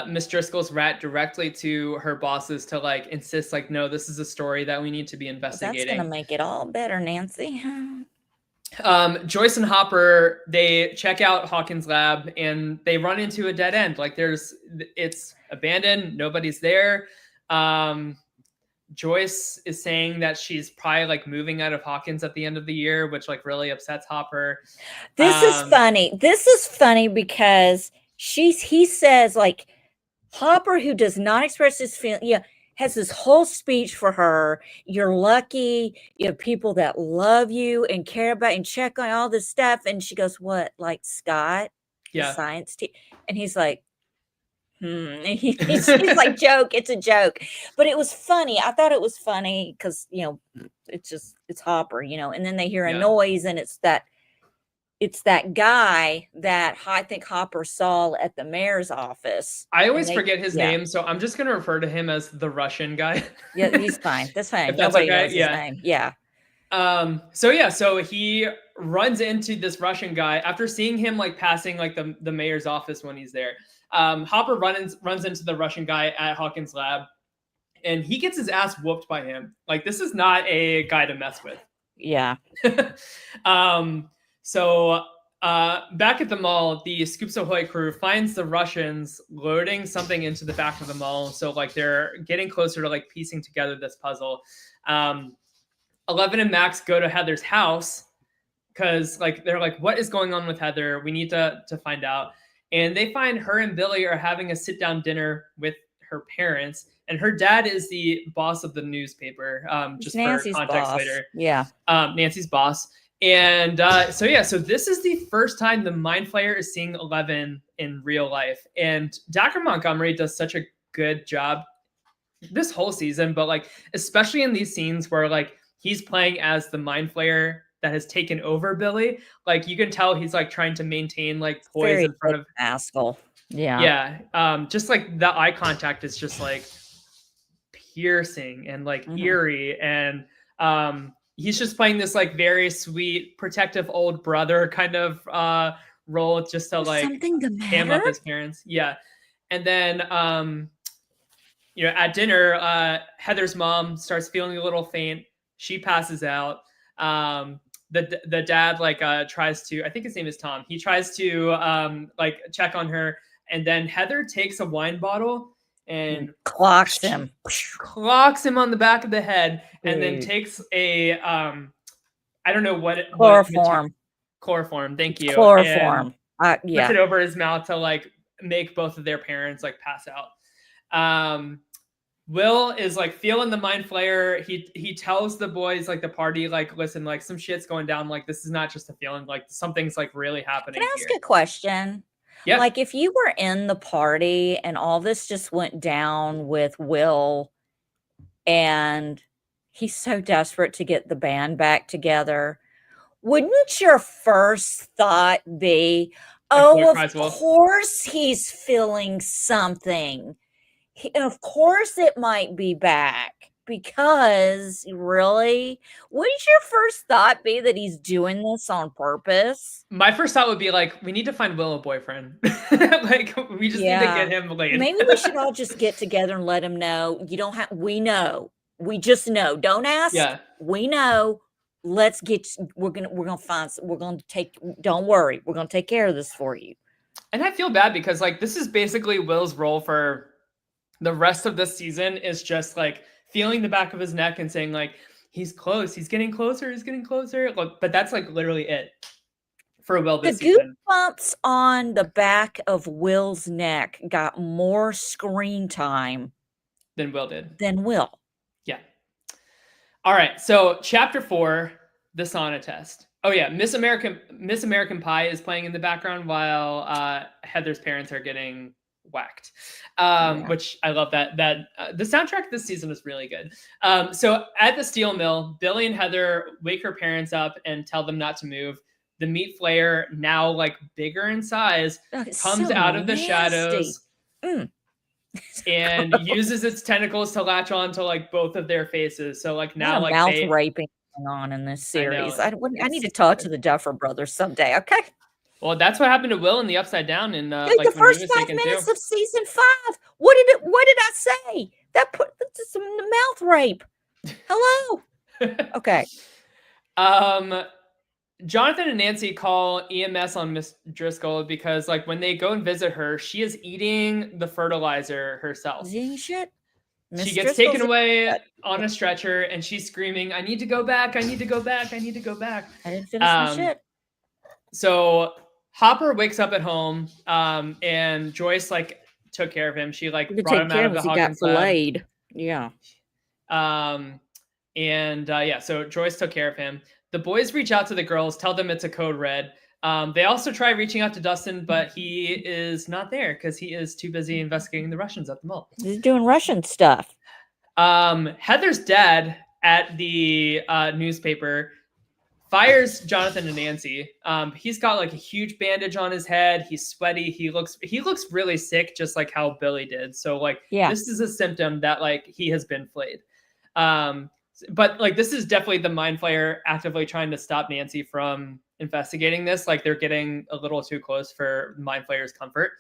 Speaker 2: Miss Driscoll's rat directly to her bosses to like insist like, no, this is a story that we need to be
Speaker 1: Well, that's gonna
Speaker 2: investigating.
Speaker 1: make it all better, Nancy.
Speaker 2: Joyce and Hopper, they check out Hawkins' lab and they run into a dead end. Like it's abandoned, nobody's there. Joyce is saying that she's probably like moving out of Hawkins at the end of the year, which like really upsets Hopper.
Speaker 1: This is funny. This is funny because he says like Hopper, who does not express his feeling, has this whole speech for her. You're lucky. You have people that love you and care about and check on all this stuff. And she goes, "What? Like Scott, the science team?" And he's like, he's like, "Joke. It's a joke." But it was funny. I thought it was funny because it's Hopper, And then they hear a noise, and it's that guy that I think Hopper saw at the mayor's office.
Speaker 2: I always forget his name, so I'm just going to refer to him as the Russian guy.
Speaker 1: Yeah, he's fine. That's fine. Nobody knows his name. Yeah.
Speaker 2: So he runs into this Russian guy after seeing him like passing like the mayor's office when he's there. Hopper runs into the Russian guy at Hawkins' lab, and he gets his ass whooped by him. Like, this is not a guy to mess with.
Speaker 1: Yeah.
Speaker 2: So back at the mall, the Scoops Ahoy crew finds the Russians loading something into the back of the mall. So like they're getting closer to like piecing together this puzzle. 11 and Max go to Heather's house because like they're like, what is going on with Heather? We need to find out. And they find her and Billy are having a sit-down dinner with her parents. And her dad is the boss of the newspaper, just
Speaker 1: Nancy's
Speaker 2: for context
Speaker 1: boss.
Speaker 2: later.
Speaker 1: Yeah.
Speaker 2: Nancy's boss. And so this is the first time the Mind Flayer is seeing 11 in real life. And Dr. Montgomery does such a good job this whole season, but like, especially in these scenes where like he's playing as the Mind Flayer that has taken over Billy. Like you can tell he's like trying to maintain like poise in front of
Speaker 1: Haskell. Yeah.
Speaker 2: Yeah. Just like the eye contact is just like piercing and like eerie. And he's just playing this like very sweet, protective old brother kind of role just to like ham up his parents. Yeah. And then at dinner, Heather's mom starts feeling a little faint. She passes out. The dad like tries to, I think his name is Tom. He tries to like check on her, and then Heather takes a wine bottle and
Speaker 1: clocks him
Speaker 2: on the back of the head, and then takes a I don't know what chloroform. Thank you.
Speaker 1: Chloroform.
Speaker 2: Puts it over his mouth to like make both of their parents like pass out. Will is like feeling the Mind Flayer. He tells the boys like the party like, listen, like some shit's going down. Like this is not just a feeling. Like something's like really happening.
Speaker 1: Can I ask a question?
Speaker 2: Yeah.
Speaker 1: Like if you were in the party and all this just went down with Will, and he's so desperate to get the band back together, wouldn't your first thought be, "Oh, of course he's feeling something. Of course it might be back." Because really, wouldn't your first thought be that he's doing this on purpose?
Speaker 2: My first thought would be like, we need to find Will a boyfriend. Like we just need to get him laid.
Speaker 1: Maybe we should all just get together and let him know. You don't have. We know. We just know. Don't ask.
Speaker 2: Yeah.
Speaker 1: We know. Let's get. We're gonna find. We're gonna take. Don't worry. We're gonna take care of this for you.
Speaker 2: And I feel bad because like this is basically Will's role for the rest of this season, is just like feeling the back of his neck and saying like, he's close, he's getting closer. But that's like literally it for Will this season.
Speaker 1: The goosebumps on the back of Will's neck got more screen time
Speaker 2: than Will did. Yeah. All right. So chapter 4, the sauna test. Oh yeah. Miss American Pie is playing in the background while Heather's parents are getting whacked, which I love that the soundtrack this season is really good. So at the steel mill, Billy and Heather wake her parents up and tell them not to move. The meat flayer, now like bigger in size, comes out of the shadows and uses its tentacles to latch on to like both of their faces. So like now like
Speaker 1: mouth raping going on in this series. I need to talk to the Duffer Brothers someday. Okay.
Speaker 2: Well, that's what happened to Will in the Upside Down in
Speaker 1: Dude, the
Speaker 2: like when he
Speaker 1: first
Speaker 2: was
Speaker 1: 5
Speaker 2: taken too.
Speaker 1: minutes of season 5. What did I say? That's some mouth rape. Hello. Okay.
Speaker 2: Jonathan and Nancy call EMS on Miss Driscoll because, like, when they go and visit her, she is eating the fertilizer herself.
Speaker 1: Is he eating shit?
Speaker 2: She
Speaker 1: Miss
Speaker 2: gets taken
Speaker 1: Driscoll's
Speaker 2: away on a stretcher, and she's screaming, "I need to go back! I need to go back! I need to go back!"
Speaker 1: I didn't finish my shit.
Speaker 2: So Hopper wakes up at home, and Joyce like took care of him. She like brought him out of the
Speaker 1: He got
Speaker 2: Hawkins lab.
Speaker 1: filleted. Yeah.
Speaker 2: So Joyce took care of him. The boys reach out to the girls, tell them it's a code red. They also try reaching out to Dustin, but he is not there because he is too busy investigating the Russians at the mall.
Speaker 1: He's doing Russian stuff.
Speaker 2: Heather's dad at the newspaper fires Jonathan and Nancy. He's got like a huge bandage on his head. He's sweaty. He looks really sick, just like how Billy did. So like, this is a symptom that like he has been flayed. But like, this is definitely the Mind Flayer actively trying to stop Nancy from investigating this. Like, they're getting a little too close for Mind Flayer's comfort.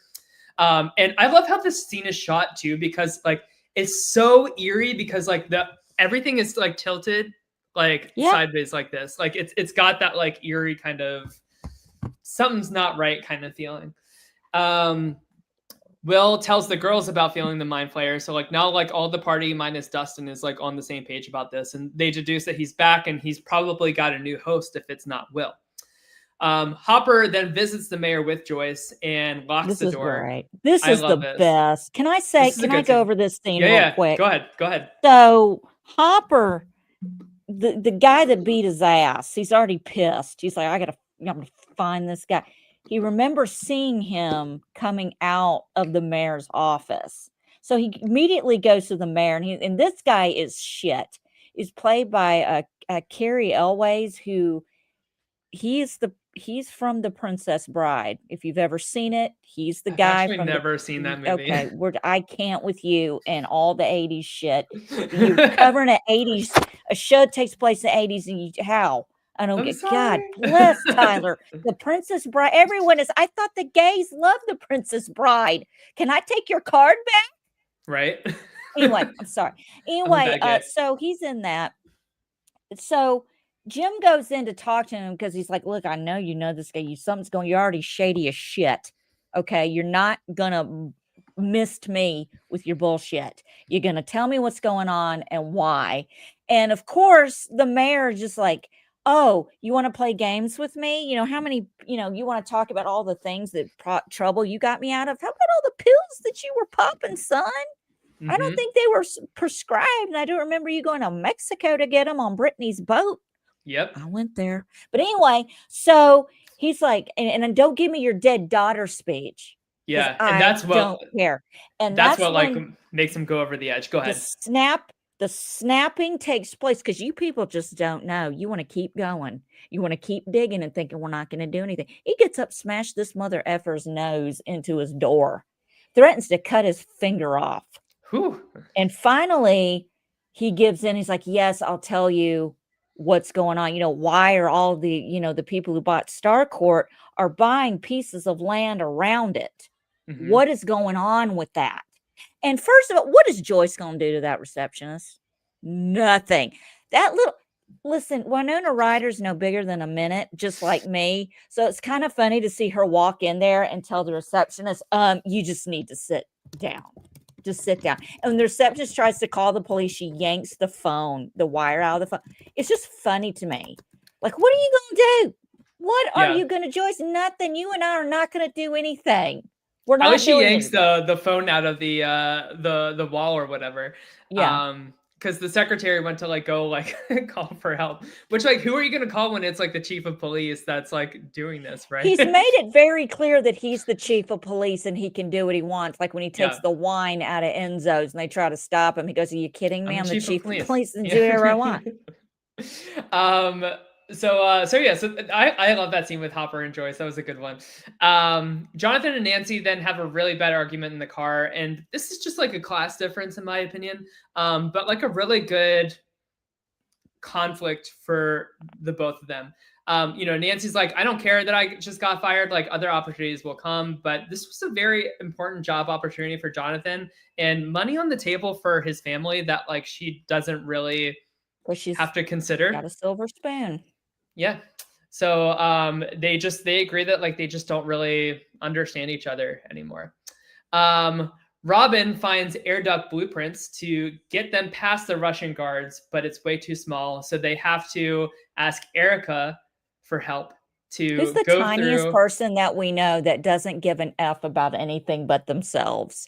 Speaker 2: And I love how this scene is shot too, because like, it's so eerie because like everything is like tilted like sideways like this. Like it's got that like eerie kind of something's not right kind of feeling. Will tells the girls about feeling the Mind Flayer. So like now like all the party minus Dustin is like on the same page about this, and they deduce that he's back and he's probably got a new host if it's not Will. Hopper then visits the mayor with Joyce and locks the door.
Speaker 1: Great. This is the best. Can I go over this scene real quick?
Speaker 2: Go ahead.
Speaker 1: So Hopper, the guy that beat his ass, he's already pissed. He's like, I'm gonna find this guy. He remembers seeing him coming out of the mayor's office. So he immediately goes to the mayor, and this guy is shit. He's played by Carrie Elways, who he's from The Princess Bride. If you've ever seen it, he's the guy.
Speaker 2: I've never seen that movie.
Speaker 1: Okay, I can't with you and all the 80s shit. You're covering an 80s. A show takes place in the 80s, and how? I don't get. God bless Tyler. The Princess Bride. Everyone is. I thought the gays love The Princess Bride. Can I take your card back?
Speaker 2: Right.
Speaker 1: Anyway, I'm sorry. Anyway, so he's in that. So Jim goes in to talk to him because he's like, look, I know you know this guy. Something's going. You're already shady as shit. Okay, you're not gonna mist me with your bullshit. You're gonna tell me what's going on and why. And of course, the mayor just like, oh, you want to play games with me? You know, how many, you want to talk about all the things that trouble you got me out of? How about all the pills that you were popping, son? Mm-hmm. I don't think they were prescribed. And I do remember you going to Mexico to get them on Brittany's boat.
Speaker 2: Yep.
Speaker 1: I went there. But anyway, so he's like, and don't give me your dead daughter speech.
Speaker 2: Yeah. And that's what,
Speaker 1: don't care. And
Speaker 2: that's what like makes him go over the edge. Go ahead.
Speaker 1: The snapping takes place because you people just don't know. You want to keep going. You want to keep digging and thinking we're not going to do anything. He gets up, smashed this mother effer's nose into his door, threatens to cut his finger off.
Speaker 2: Whew.
Speaker 1: And finally, he gives in. He's like, yes, I'll tell you what's going on. Why are all the, the people who bought Starcourt are buying pieces of land around it? Mm-hmm. What is going on with that? And first of all, what is Joyce going to do to that receptionist? Nothing. Listen, Winona Ryder's no bigger than a minute, just like me. So it's kind of funny to see her walk in there and tell the receptionist, you just need to sit down. Just sit down. And when the receptionist tries to call the police, she yanks the wire out of the phone. It's just funny to me. Like, what are you going to do? What are you going to, Joyce? Nothing. You and I are not going to do anything. We're not.
Speaker 2: I wish she yanks the phone out of the wall or whatever.
Speaker 1: Yeah.
Speaker 2: Because the secretary went to like go like call for help. Which like, who are you going to call when it's like the chief of police that's like doing this, right?
Speaker 1: He's made it very clear that he's the chief of police and he can do what he wants. Like when he takes the wine out of Enzo's and they try to stop him, he goes, "Are you kidding me? I'm the chief of police and do whatever I want."
Speaker 2: So I love that scene with Hopper and Joyce. That was a good one. Jonathan and Nancy then have a really bad argument in the car, and this is just like a class difference in my opinion, but like a really good conflict for the both of them. Nancy's like, I don't care that I just got fired. Like other opportunities will come, but this was a very important job opportunity for Jonathan and money on the table for his family that like she doesn't really
Speaker 1: Because she's
Speaker 2: have to consider.
Speaker 1: got a silver spoon.
Speaker 2: Yeah. So they agree that like they just don't really understand each other anymore. Robin finds air duct blueprints to get them past the Russian guards, but it's way too small. So they have to ask Erica for help
Speaker 1: Who's
Speaker 2: to
Speaker 1: the
Speaker 2: go
Speaker 1: tiniest
Speaker 2: through.
Speaker 1: person that we know that doesn't give an F about anything but themselves?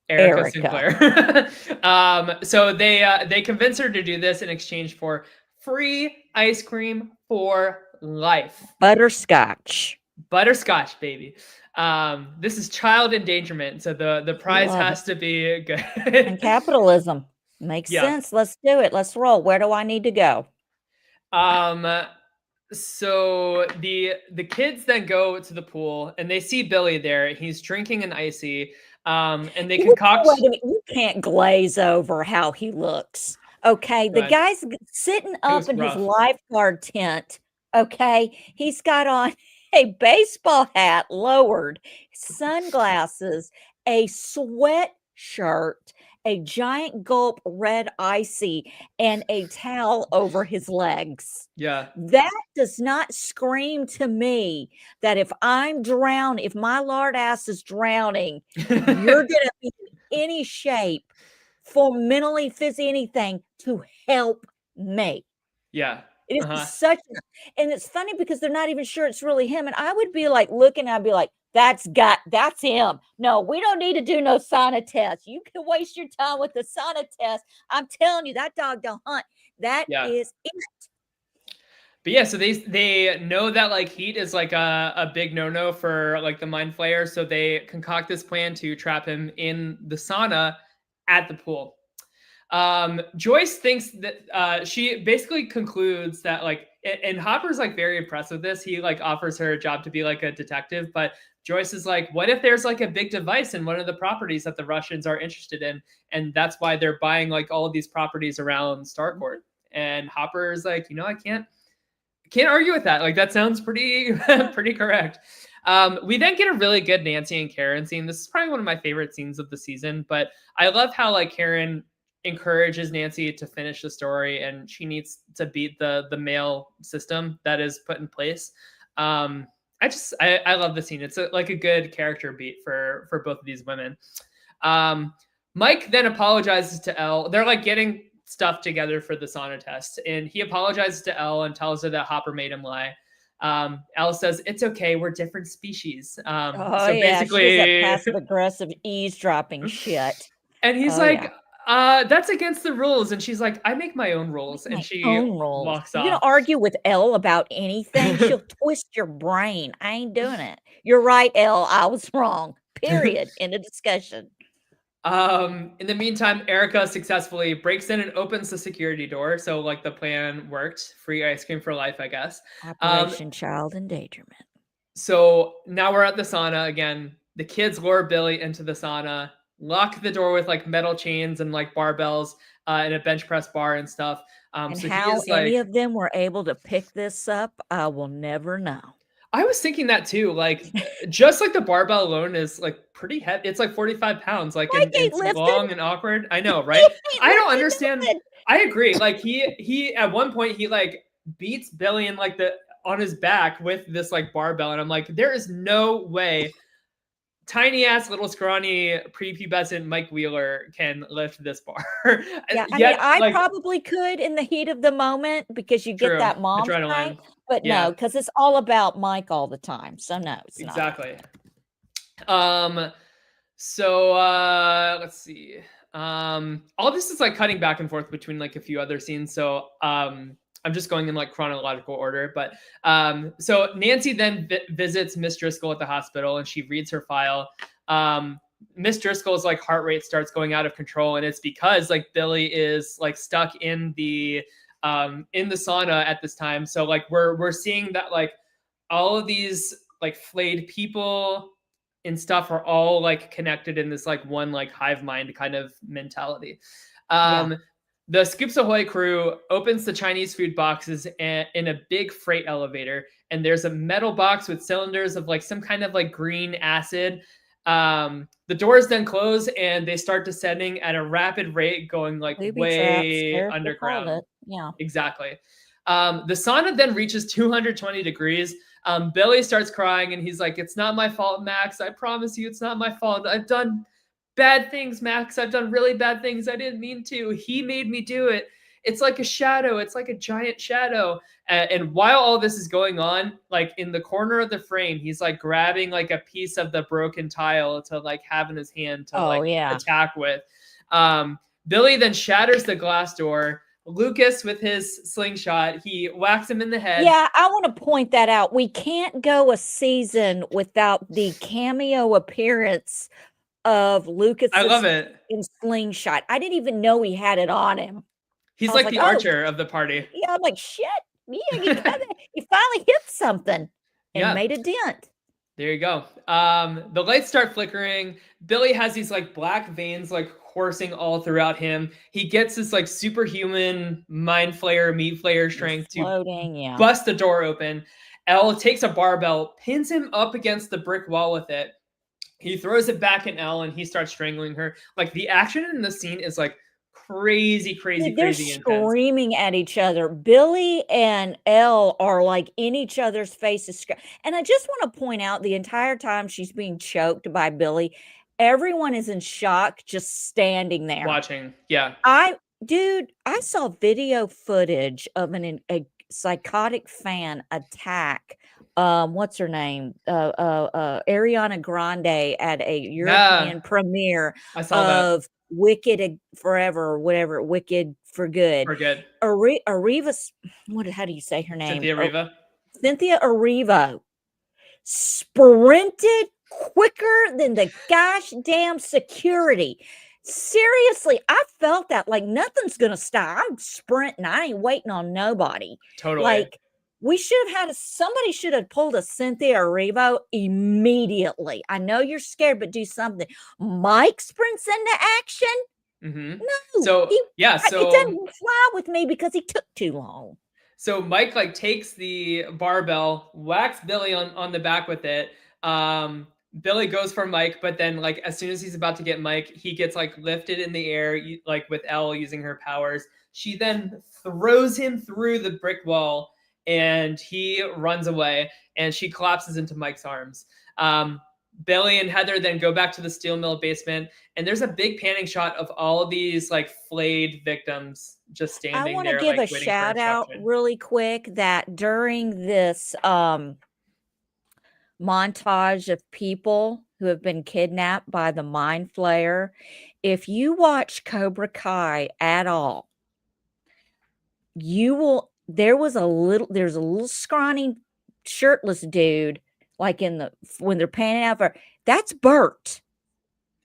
Speaker 2: Erica
Speaker 1: Erica.
Speaker 2: Sinclair. So they convince her to do this in exchange for free ice cream for life.
Speaker 1: Butterscotch.
Speaker 2: Butterscotch, baby. This is child endangerment, so the prize
Speaker 1: Love it.
Speaker 2: has to be good.
Speaker 1: And capitalism. Makes
Speaker 2: Yeah.
Speaker 1: sense. Let's do it. Let's roll. Where do I need to go?
Speaker 2: So the kids then go to the pool and they see Billy there. He's drinking an icy. And they concoct.
Speaker 1: Wait a minute. You can't glaze over how he looks. Okay. The guy's sitting up in his lifeguard tent. Okay. He's got on a baseball hat lowered, sunglasses, a sweatshirt, a giant gulp red icy, and a towel over his legs.
Speaker 2: Yeah.
Speaker 1: That does not scream to me that if my lard ass is drowning, you're going to be in any shape for mentally, physically, anything to help me.
Speaker 2: Yeah.
Speaker 1: It is and it's funny because they're not even sure it's really him. And I would be like looking, I'd be like, that's him. No, we don't need to do no sauna test. You can waste your time with the sauna test. I'm telling you, that dog don't hunt. That is it.
Speaker 2: But yeah, so they know that like heat is like a big no-no for like the mind flayer. So they concoct this plan to trap him in the sauna at the pool. Joyce thinks that she basically concludes that like, and Hopper's like very impressed with this. He like offers her a job to be like a detective, but Joyce is like, what if there's like a big device in one of the properties that the Russians are interested in? And that's why they're buying like all of these properties around Starcourt. And Hopper is like, I can't argue with that. Like that sounds pretty correct. We then get a really good Nancy and Karen scene. This is probably one of my favorite scenes of the season, but I love how like Karen encourages Nancy to finish the story and she needs to beat the mail system that is put in place. I love the scene. It's like a good character beat for both of these women. Mike then apologizes to Elle. They're like getting stuff together for the sauna test, and he apologizes to Elle and tells her that Hopper made him lie. Elle says, it's okay, we're different species. Basically
Speaker 1: she's a passive aggressive eavesdropping shit.
Speaker 2: And he's that's against the rules. And she's like, I make my own rules. And she walks off.
Speaker 1: You're gonna argue with Elle about anything? She'll twist your brain. I ain't doing it. You're right, Elle. I was wrong. Period. In a discussion.
Speaker 2: In the meantime, Erica successfully breaks in and opens the security door. So like the plan worked. Free ice cream for life, I guess.
Speaker 1: Operation Child Endangerment.
Speaker 2: So now we're at the sauna again. The kids lure Billy into the sauna, lock the door with like metal chains and like barbells and a bench press bar and stuff.
Speaker 1: And so how any of them were able to pick this up, I will never know.
Speaker 2: I was thinking that too. Like, just like the barbell alone is like pretty heavy. It's like 45 pounds. Like, it's long and awkward. I know, right? I don't understand. I agree. Like, he at one point he like beats Billy in like on his back with this like barbell, and I'm like, there is no way tiny ass little scrawny prepubescent Mike Wheeler can lift this bar.
Speaker 1: Yeah, I probably could in the heat of the moment because you get that mom strength, but no, because it's all about Mike all the time. So no, it's not.
Speaker 2: Exactly. So let's see. All this is like cutting back and forth between like a few other scenes. So I'm just going in like chronological order, but so Nancy then visits Miss Driscoll at the hospital and she reads her file. Miss Driscoll's like heart rate starts going out of control, and it's because like Billy is like stuck in the sauna at this time. So like we're seeing that like all of these like flayed people and stuff are all like connected in this like one like hive mind kind of mentality. The Scoops Ahoy crew opens the Chinese food boxes in a big freight elevator, and there's a metal box with cylinders of like some kind of like green acid. The doors then close and they start descending at a rapid rate, going like
Speaker 1: Booby traps.
Speaker 2: way
Speaker 1: They called
Speaker 2: underground.
Speaker 1: it. Yeah.
Speaker 2: Exactly. The sauna then reaches 220 degrees. Billy starts crying and he's like, "It's not my fault, Max. I promise you, it's not my fault. I've done bad things, Max. I've done really bad things. I didn't mean to. He made me do it. It's like a shadow. It's like a giant shadow." And while all this is going on, like in the corner of the frame, he's like grabbing like a piece of the broken tile to like have in his hand to
Speaker 1: Oh,
Speaker 2: like
Speaker 1: yeah.
Speaker 2: attack with. Billy then shatters the glass door. Lucas, with his slingshot, he whacks him in the head.
Speaker 1: Yeah, I want to point that out. We can't go a season without the cameo appearance of Lucas
Speaker 2: I love it.
Speaker 1: in slingshot. I didn't even know he had it on him.
Speaker 2: He's
Speaker 1: I was
Speaker 2: like the
Speaker 1: "Oh,
Speaker 2: archer of the party.
Speaker 1: yeah." I'm like, "Shit, yeah, you finally hit something and
Speaker 2: Yeah.
Speaker 1: made a dent."
Speaker 2: There you go. The lights start flickering. Billy has these like black veins like coursing all throughout him. He gets this like superhuman mind flayer, meat flayer strength to
Speaker 1: Floating, yeah.
Speaker 2: bust the door open. Elle takes a barbell, pins him up against the brick wall with it. He throws it back at Elle and he starts strangling her. Like the action in the scene is like crazy, crazy,
Speaker 1: Dude, they're
Speaker 2: crazy intense.
Speaker 1: screaming at each other. Billy and Elle are like in each other's faces. And I just want to point out the entire time she's being choked by Billy, everyone is in shock, just standing there.
Speaker 2: Watching. Yeah.
Speaker 1: I saw video footage of a psychotic fan attack, what's her name? Ariana Grande at a European premiere
Speaker 2: I saw that.
Speaker 1: of Wicked Forever or whatever, Wicked for Good.
Speaker 2: We're good.
Speaker 1: Ariva, how do you say her name?
Speaker 2: Cynthia Riva.
Speaker 1: Cynthia Erivo sprinted quicker than the gosh damn security. Seriously, I felt that like nothing's gonna stop. I'm sprinting. I ain't waiting on nobody.
Speaker 2: Totally.
Speaker 1: Like we should have somebody should have pulled a Cynthia Erivo immediately. I know you're scared, but do something. Mike sprints into action.
Speaker 2: Mm-hmm.
Speaker 1: No,
Speaker 2: So
Speaker 1: it doesn't fly with me because he took too long.
Speaker 2: So Mike like takes the barbell, whacks Billy on the back with it. Billy goes for Mike, but then like as soon as he's about to get Mike, he gets like lifted in the air, like with Elle using her powers. She then throws him through the brick wall and he runs away and she collapses into Mike's arms. Billy and Heather then go back to the steel mill basement and there's a big panning shot of all of these like flayed victims just standing there.
Speaker 1: I want to give
Speaker 2: like,
Speaker 1: a shout out really quick that during this montage of people who have been kidnapped by the mind flayer, if you watch Cobra Kai at all, there's a little scrawny shirtless dude like when they're panning out for that's Bert.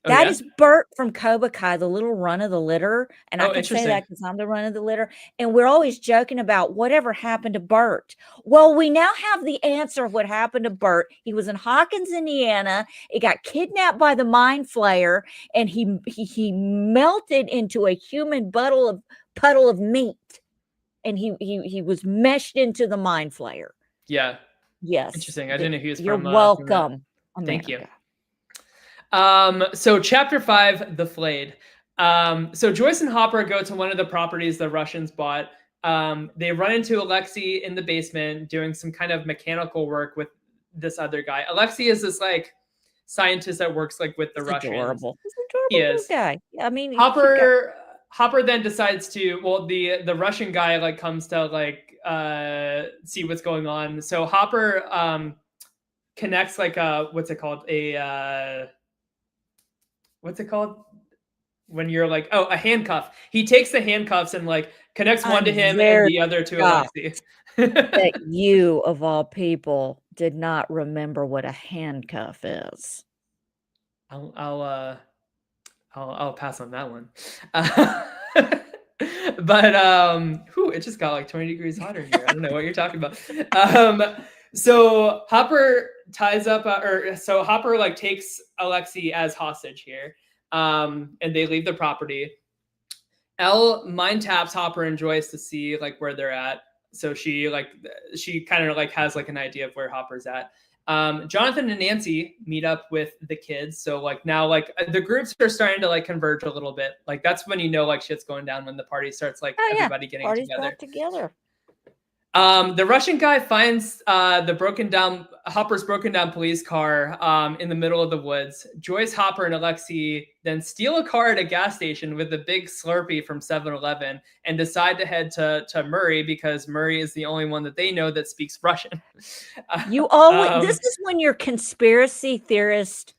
Speaker 1: That is Bert from Cobra Kai, the little run of the litter. And I can say that because I'm the run of the litter. And we're always joking about whatever happened to Bert. Well, we now have the answer of what happened to Bert. He was in Hawkins, Indiana. He got kidnapped by the mind flayer, and he melted into a human puddle of meat. And he was meshed into the mind flayer.
Speaker 2: Yeah.
Speaker 1: Yes.
Speaker 2: Interesting. I didn't know he was
Speaker 1: You're welcome.
Speaker 2: Thank you. So chapter 5, The Flayed. So Joyce and Hopper go to one of the properties the Russians bought. They run into Alexei in the basement doing some kind of mechanical work with this other guy. Alexei is this like scientist that works like with the Russians.
Speaker 1: Adorable. He's an adorable guy. I mean,
Speaker 2: Hopper then decides to, the Russian guy like comes to like see what's going on. So Hopper connects like what's it called when you're like a handcuff. He takes the handcuffs and like connects one to him and the other to Alexei.
Speaker 1: That you of all people did not remember what a handcuff is.
Speaker 2: I'll pass on that one. But it just got like 20 degrees hotter here. I don't know what you're talking about. So Hopper ties up, Hopper like takes Alexei as hostage here, and they leave the property. Elle mind taps Hopper and Joyce to see like where they're at. So she kind of like has like an idea of where Hopper's at. Jonathan and Nancy meet up with the kids. So like now like the groups are starting to like converge a little bit. Like that's when you know like shit's going down, when the party starts like
Speaker 1: Oh, yeah.
Speaker 2: everybody getting
Speaker 1: Party's
Speaker 2: together.
Speaker 1: back together.
Speaker 2: The Russian guy finds Hopper's broken down police car in the middle of the woods. Joyce, Hopper, and Alexi then steal a car at a gas station with a big Slurpee from 7-Eleven and decide to head to Murray because Murray is the only one that they know that speaks Russian.
Speaker 1: You always this is when your conspiracy theorist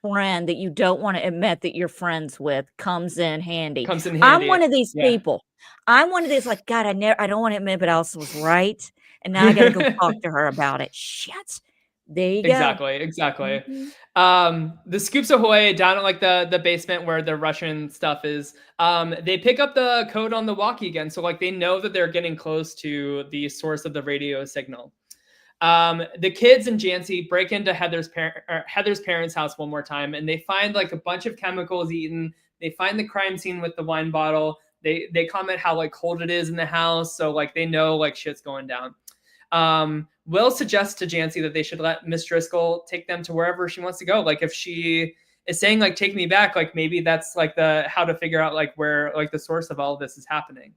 Speaker 1: friend that you don't want to admit that you're friends with comes in handy. I'm one of these people. I'm one of these like, God, I don't want to admit, but Allison was right. And now I got to go talk to her about it. Shit. There you go.
Speaker 2: Exactly. The Scoops Ahoy down in like the basement where the Russian stuff is, they pick up the code on the walkie again. So like they know that they're getting close to the source of the radio signal. The kids and Jancy break into Heather's parents' house one more time, and they find like a bunch of chemicals eaten. They find the crime scene with the wine bottle. They comment how like cold it is in the house, so like they know like shit's going down. Will suggests to Jancy that they should let Miss Driscoll take them to wherever she wants to go. Like if she is saying like take me back, like maybe that's like the how to figure out like where like the source of all of this is happening.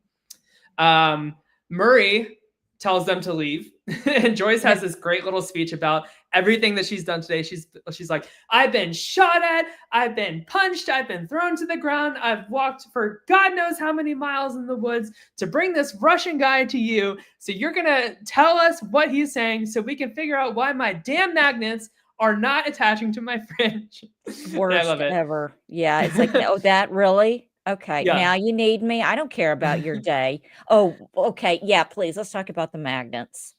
Speaker 2: Murray tells them to leave. And Joyce has this great little speech about everything that she's done today. She's like, I've been shot at, I've been punched, I've been thrown to the ground, I've walked for God knows how many miles in the woods to bring this Russian guy to you. So you're gonna tell us what he's saying so we can figure out why my damn magnets are not attaching to my fridge.
Speaker 1: Worst I love it. Ever. Yeah, it's like, oh, that really? Okay, now you need me. I don't care about your day. Oh, okay. Yeah, please. Let's talk about the magnets.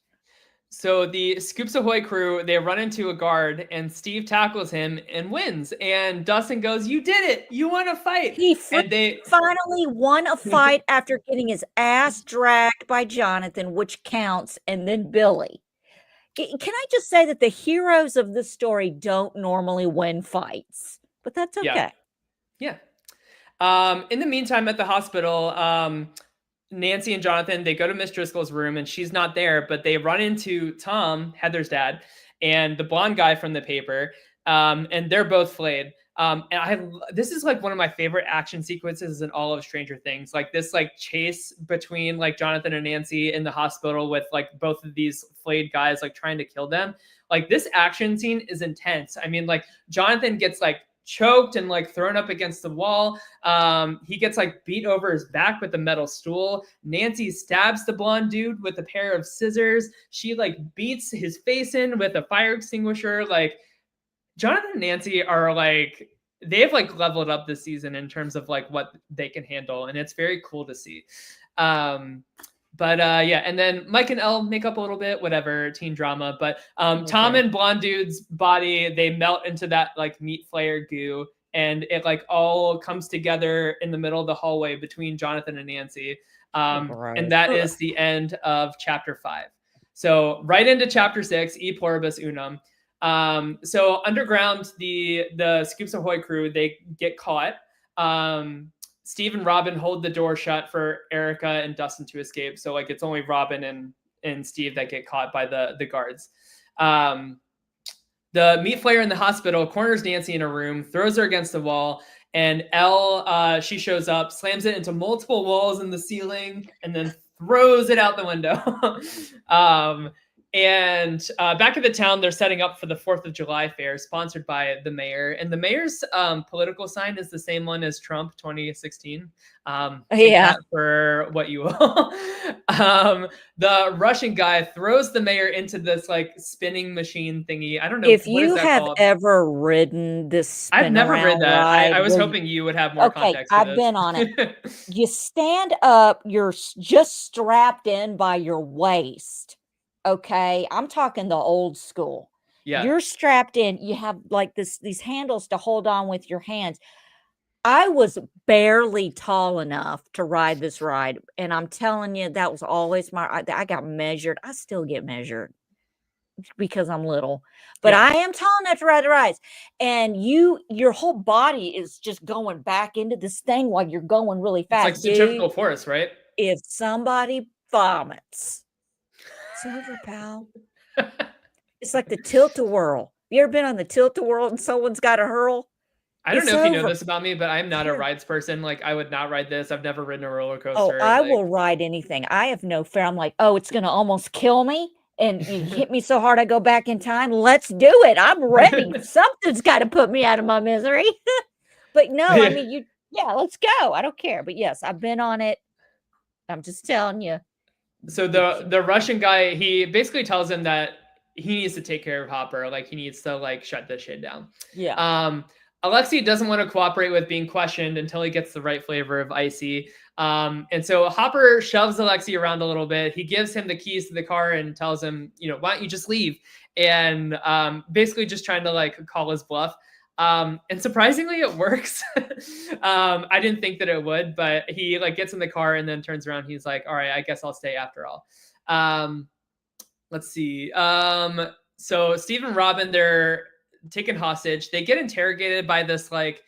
Speaker 2: So the Scoops Ahoy crew, they run into a guard and Steve tackles him and wins. And Dustin goes, you did it. You won a fight.
Speaker 1: He finally won a fight after getting his ass dragged by Jonathan, which counts, and then Billy. Can I just say that the heroes of this story don't normally win fights, but that's okay.
Speaker 2: Yeah. In the meantime, at the hospital, Nancy and Jonathan, they go to Miss Driscoll's room and she's not there, but they run into Tom, Heather's dad, and the blonde guy from the paper, and they're both flayed. And this is like one of my favorite action sequences in all of Stranger Things. Like this like chase between like Jonathan and Nancy in the hospital with like both of these flayed guys like trying to kill them. Like this action scene is intense. I mean, like Jonathan gets like choked and like thrown up against the wall. He gets like beat over his back with a metal stool. Nancy stabs the blonde dude with a pair of scissors. She like beats his face in with a fire extinguisher. Like Jonathan and Nancy are like, they've like leveled up this season in terms of like what they can handle, and it's very cool to see. But and then Mike and Elle make up a little bit, whatever, teen drama. But Tom and blonde dude's body, they melt into that like meat flayer goo, and it like all comes together in the middle of the hallway between Jonathan and Nancy. And that is the end of chapter 5. So right into chapter 6, E Pluribus Unum. So underground, the Scoops Ahoy crew, they get caught. Steve and Robin hold the door shut for Erica and Dustin to escape. So like it's only Robin and Steve that get caught by the guards. The meat flayer in the hospital corners Nancy in a room, throws her against the wall, and Elle, she shows up, slams it into multiple walls in the ceiling, and then throws it out the window. And back at the town, they're setting up for the 4th of July fair, sponsored by the mayor. And the mayor's political sign is the same one as Trump 2016. Take that for what you will. The Russian guy throws the mayor into this like spinning machine thingy. I don't know
Speaker 1: if you have ever ridden this.
Speaker 2: I've never ridden that. I was hoping you would have more context.
Speaker 1: I've been on it. You stand up. You're just strapped in by your waist. Okay, I'm talking the old school.
Speaker 2: Yeah.
Speaker 1: You're strapped in. You have like these handles to hold on with your hands. I was barely tall enough to ride this ride. And I'm telling you, that was always I got measured. I still get measured. because I'm little, but
Speaker 2: Yeah.
Speaker 1: I am tall enough to ride the rides. And your whole body is just going back into this thing while you're going really
Speaker 2: It's like
Speaker 1: fast, dude.
Speaker 2: centrifugal force, right?
Speaker 1: If somebody vomits, it's over, pal. It's like the tilt-a-whirl. You ever been on the tilt-a-whirl and someone's got to hurl?
Speaker 2: I don't
Speaker 1: It's
Speaker 2: know if you know
Speaker 1: over.
Speaker 2: this about me, but I'm not a
Speaker 1: You're
Speaker 2: rides person. Like, I would not ride this. I've never ridden a roller
Speaker 1: Oh,
Speaker 2: coaster.
Speaker 1: I
Speaker 2: Like,
Speaker 1: will ride anything. I have no fear. I'm like, "Oh, it's gonna almost kill me, and you hit me so hard I go back in time. Let's do it. I'm ready. Something's gotta put me out of my misery." But no, I
Speaker 2: yeah.
Speaker 1: mean, yeah, let's go. I don't care. But yes, I've been on it. I'm just telling you.
Speaker 2: So the Russian guy, he basically tells him that he needs to take care of Hopper. Like, he needs to like shut this shit down.
Speaker 1: Yeah.
Speaker 2: Alexei doesn't want to cooperate with being questioned until he gets the right flavor of icy. And so Hopper shoves Alexei around a little bit. He gives him the keys to the car and tells him, why don't you just leave? And basically just trying to like call his bluff. And surprisingly, it works. I didn't think that it would, but he like gets in the car and then turns around. He's like, all right, I guess I'll stay after all. Let's see. So Steve and Robin, they're taken hostage. They get interrogated by this like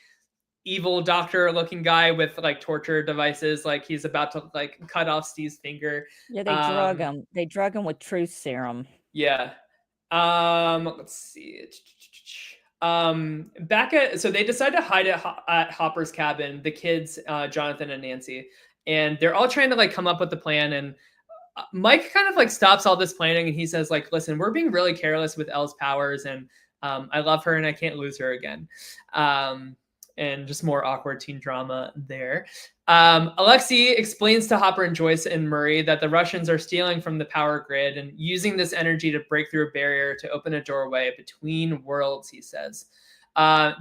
Speaker 2: evil doctor looking guy with like torture devices. Like, he's about to like cut off Steve's finger.
Speaker 1: Yeah, they drug him. They drug him with truth serum.
Speaker 2: Yeah. Let's see. So they decide to hide at Hopper's cabin, the kids, Jonathan and Nancy, and they're all trying to like come up with the plan. And Mike kind of like stops all this planning and he says like, listen, we're being really careless with Elle's powers, and I love her and I can't lose her again. And just more awkward teen drama there. Alexei explains to Hopper and Joyce and Murray that the Russians are stealing from the power grid and using this energy to break through a barrier to open a doorway between worlds, he says.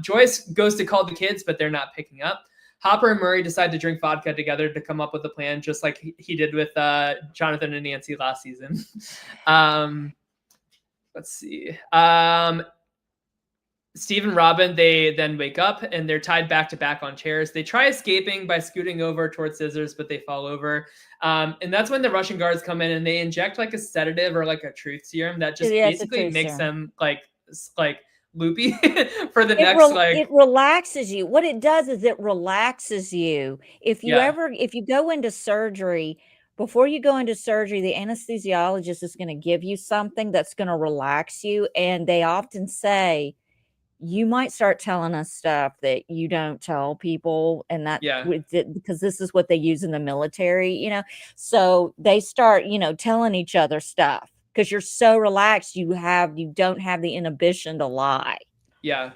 Speaker 2: Joyce goes to call the kids, but they're not picking up. Hopper and Murray decide to drink vodka together to come up with a plan, just like he did with Jonathan and Nancy last season. Let's see. Steve and Robin, they then wake up and they're tied back to back on chairs. They try escaping by scooting over towards Scissors, but they fall over. And that's when the Russian guards come in and they inject like a sedative or like a truth serum that just basically makes them like loopy for the next like.
Speaker 1: It relaxes you. What it does is it relaxes you. If you go into surgery, before you go into surgery, the anesthesiologist is going to give you something that's going to relax you. And they often say, you might start telling us stuff that you don't tell people, and that because this is what they use in the military, so they start, telling each other stuff because you're so relaxed. You don't have the inhibition to lie.
Speaker 2: Yeah.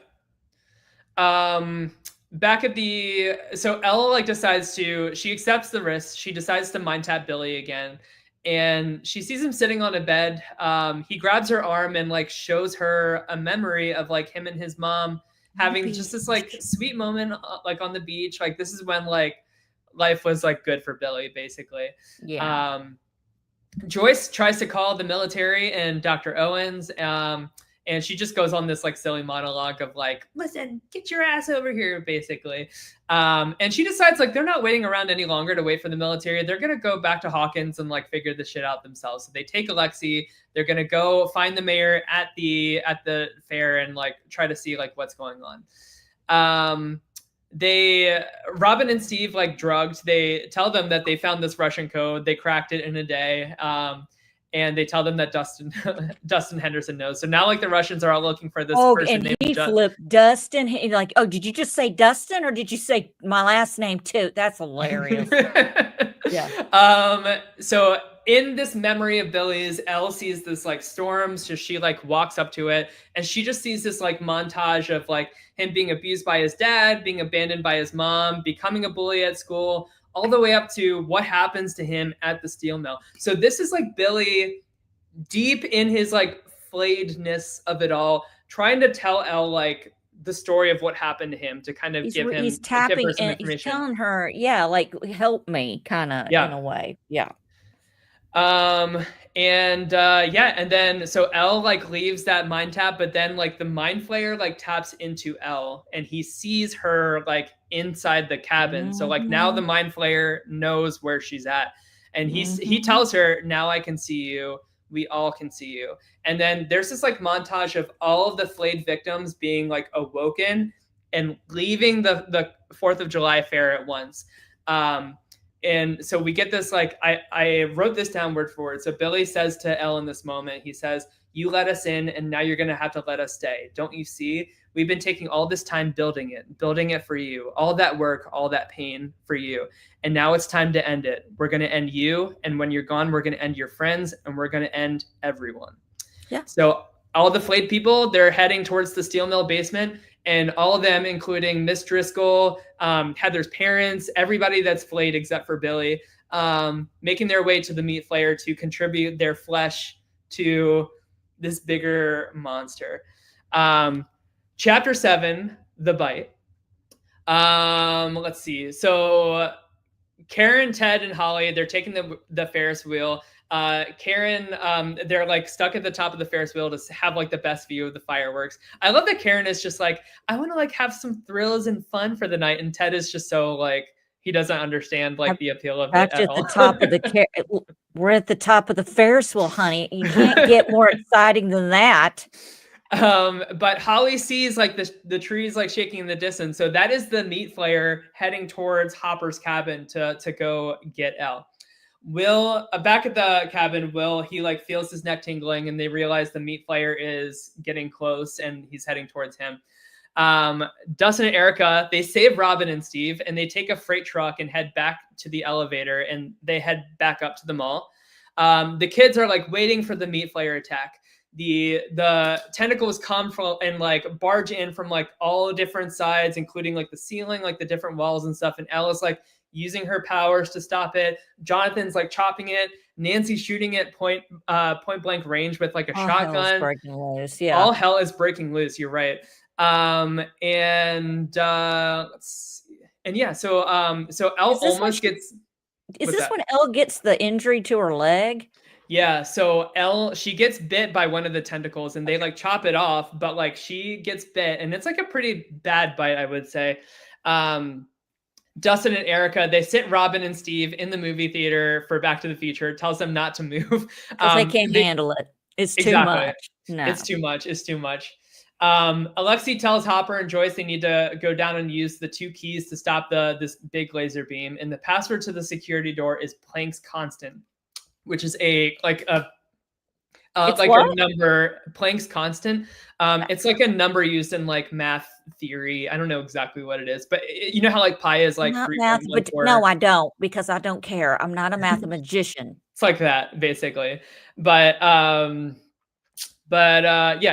Speaker 2: Back at so Elle like she accepts the risk. She decides to mind tap Billy again. And she sees him sitting on a bed. He grabs her arm and like shows her a memory of like him and his mom having just this like sweet moment like on the beach. Like, this is when like life was like good for Billy, basically. Yeah. Joyce tries to call the military and Dr. Owens. And she just goes on this like silly monologue of like, listen, get your ass over here, basically. And she decides like they're not waiting around any longer to wait for the military. They're going to go back to Hawkins and like figure this shit out themselves. So they take Alexei. They're going to go find the mayor at the fair and like try to see like what's going on. Robin and Steve like drugged. They tell them that they found this Russian code. They cracked it in a day. And they tell them that Dustin Henderson knows. So now, like, the Russians are all looking for this person named
Speaker 1: he flipped Dustin. Like, oh, did you just say Dustin or did you say my last name too? That's hilarious.
Speaker 2: Yeah. So in this memory of Billy's, Elle sees this like storm. So she like walks up to it and she just sees this like montage of like him being abused by his dad, being abandoned by his mom, becoming a bully at school, all the way up to what happens to him at the steel mill. So this is like Billy deep in his like flayedness of it all, trying to tell Elle like the story of what happened to him to kind of give her some information.
Speaker 1: He's telling her, like, help me kind of in a way. Yeah.
Speaker 2: And then so Elle like leaves that mind tap, but then like the mind flayer like taps into Elle and he sees her like inside the cabin. Mm-hmm. So like now the mind flayer knows where she's at, and he tells her, now I can see you. We all can see you. And then there's this like montage of all of the flayed victims being like awoken and leaving the 4th of July fair at once. And so we get this like I wrote this down word for word. So Billy says to Elle in this moment, he says, "You let us in, and now you're going to have to let us stay. Don't you see? We've been taking all this time building it for you. All that work, all that pain for you. And now it's time to end it. We're going to end you. And when you're gone, we're going to end your friends, and we're going to end everyone."
Speaker 1: Yeah.
Speaker 2: So all the flayed people, they're heading towards the steel mill basement, and all of them, including Miss Driscoll, Heather's parents, everybody that's flayed except for Billy, making their way to the meat flayer to contribute their flesh to this bigger monster. Chapter 7, The Bite. Let's see. So Karen, Ted, and Holly, they're taking the Ferris wheel. Karen, they're like stuck at the top of the Ferris wheel to have like the best view of the fireworks. I love that Karen is just like, I want to like have some thrills and fun for the night. And Ted is just so like, he doesn't undernd like the appeal of it at all.
Speaker 1: We're at the top of the Ferris wheel, honey. You can't get more exciting than that.
Speaker 2: But Holly sees like the trees like shaking in the distance. So that is the meat flayer heading towards Hopper's cabin to go get Elle. Will, back at the cabin, Will, he like feels his neck tingling, and they realize the meat flayer is getting close and he's heading towards him. Dustin and Erica, they save Robin and Steve, and they take a freight truck and head back to the elevator, and they head back up to the mall. The kids are like waiting for the meat flayer attack. The tentacles come from and like barge in from like all different sides, including like the ceiling, like the different walls and stuff. And Ella's like using her powers to stop it. Jonathan's like chopping it. Nancy's shooting it point blank range with like a shotgun.
Speaker 1: Hell is breaking loose. Yeah.
Speaker 2: All hell is breaking loose. You're right. Let's see. And yeah, so Elle almost gets.
Speaker 1: Is this when Elle gets the injury to her leg?
Speaker 2: Yeah, so Elle, she gets bit by one of the tentacles, and they like chop it off, but like she gets bit, and it's like a pretty bad bite, I would say. Dustin and Erica, they sit Robin and Steve in the movie theater for Back to the Future, tells them not to move.
Speaker 1: Because they can't handle it. It's too much. No.
Speaker 2: It's too much. It's too much. Alexi tells Hopper and Joyce they need to go down and use the 2 keys to stop this big laser beam. And the password to the security door is Planck's constant, which is a number. Planck's constant. It's like a number used in like math theory. I don't know exactly what it is, but you know how like pi is like
Speaker 1: math, but no, I don't, because I don't care. I'm not a mathematician.
Speaker 2: It's like that basically, but yeah,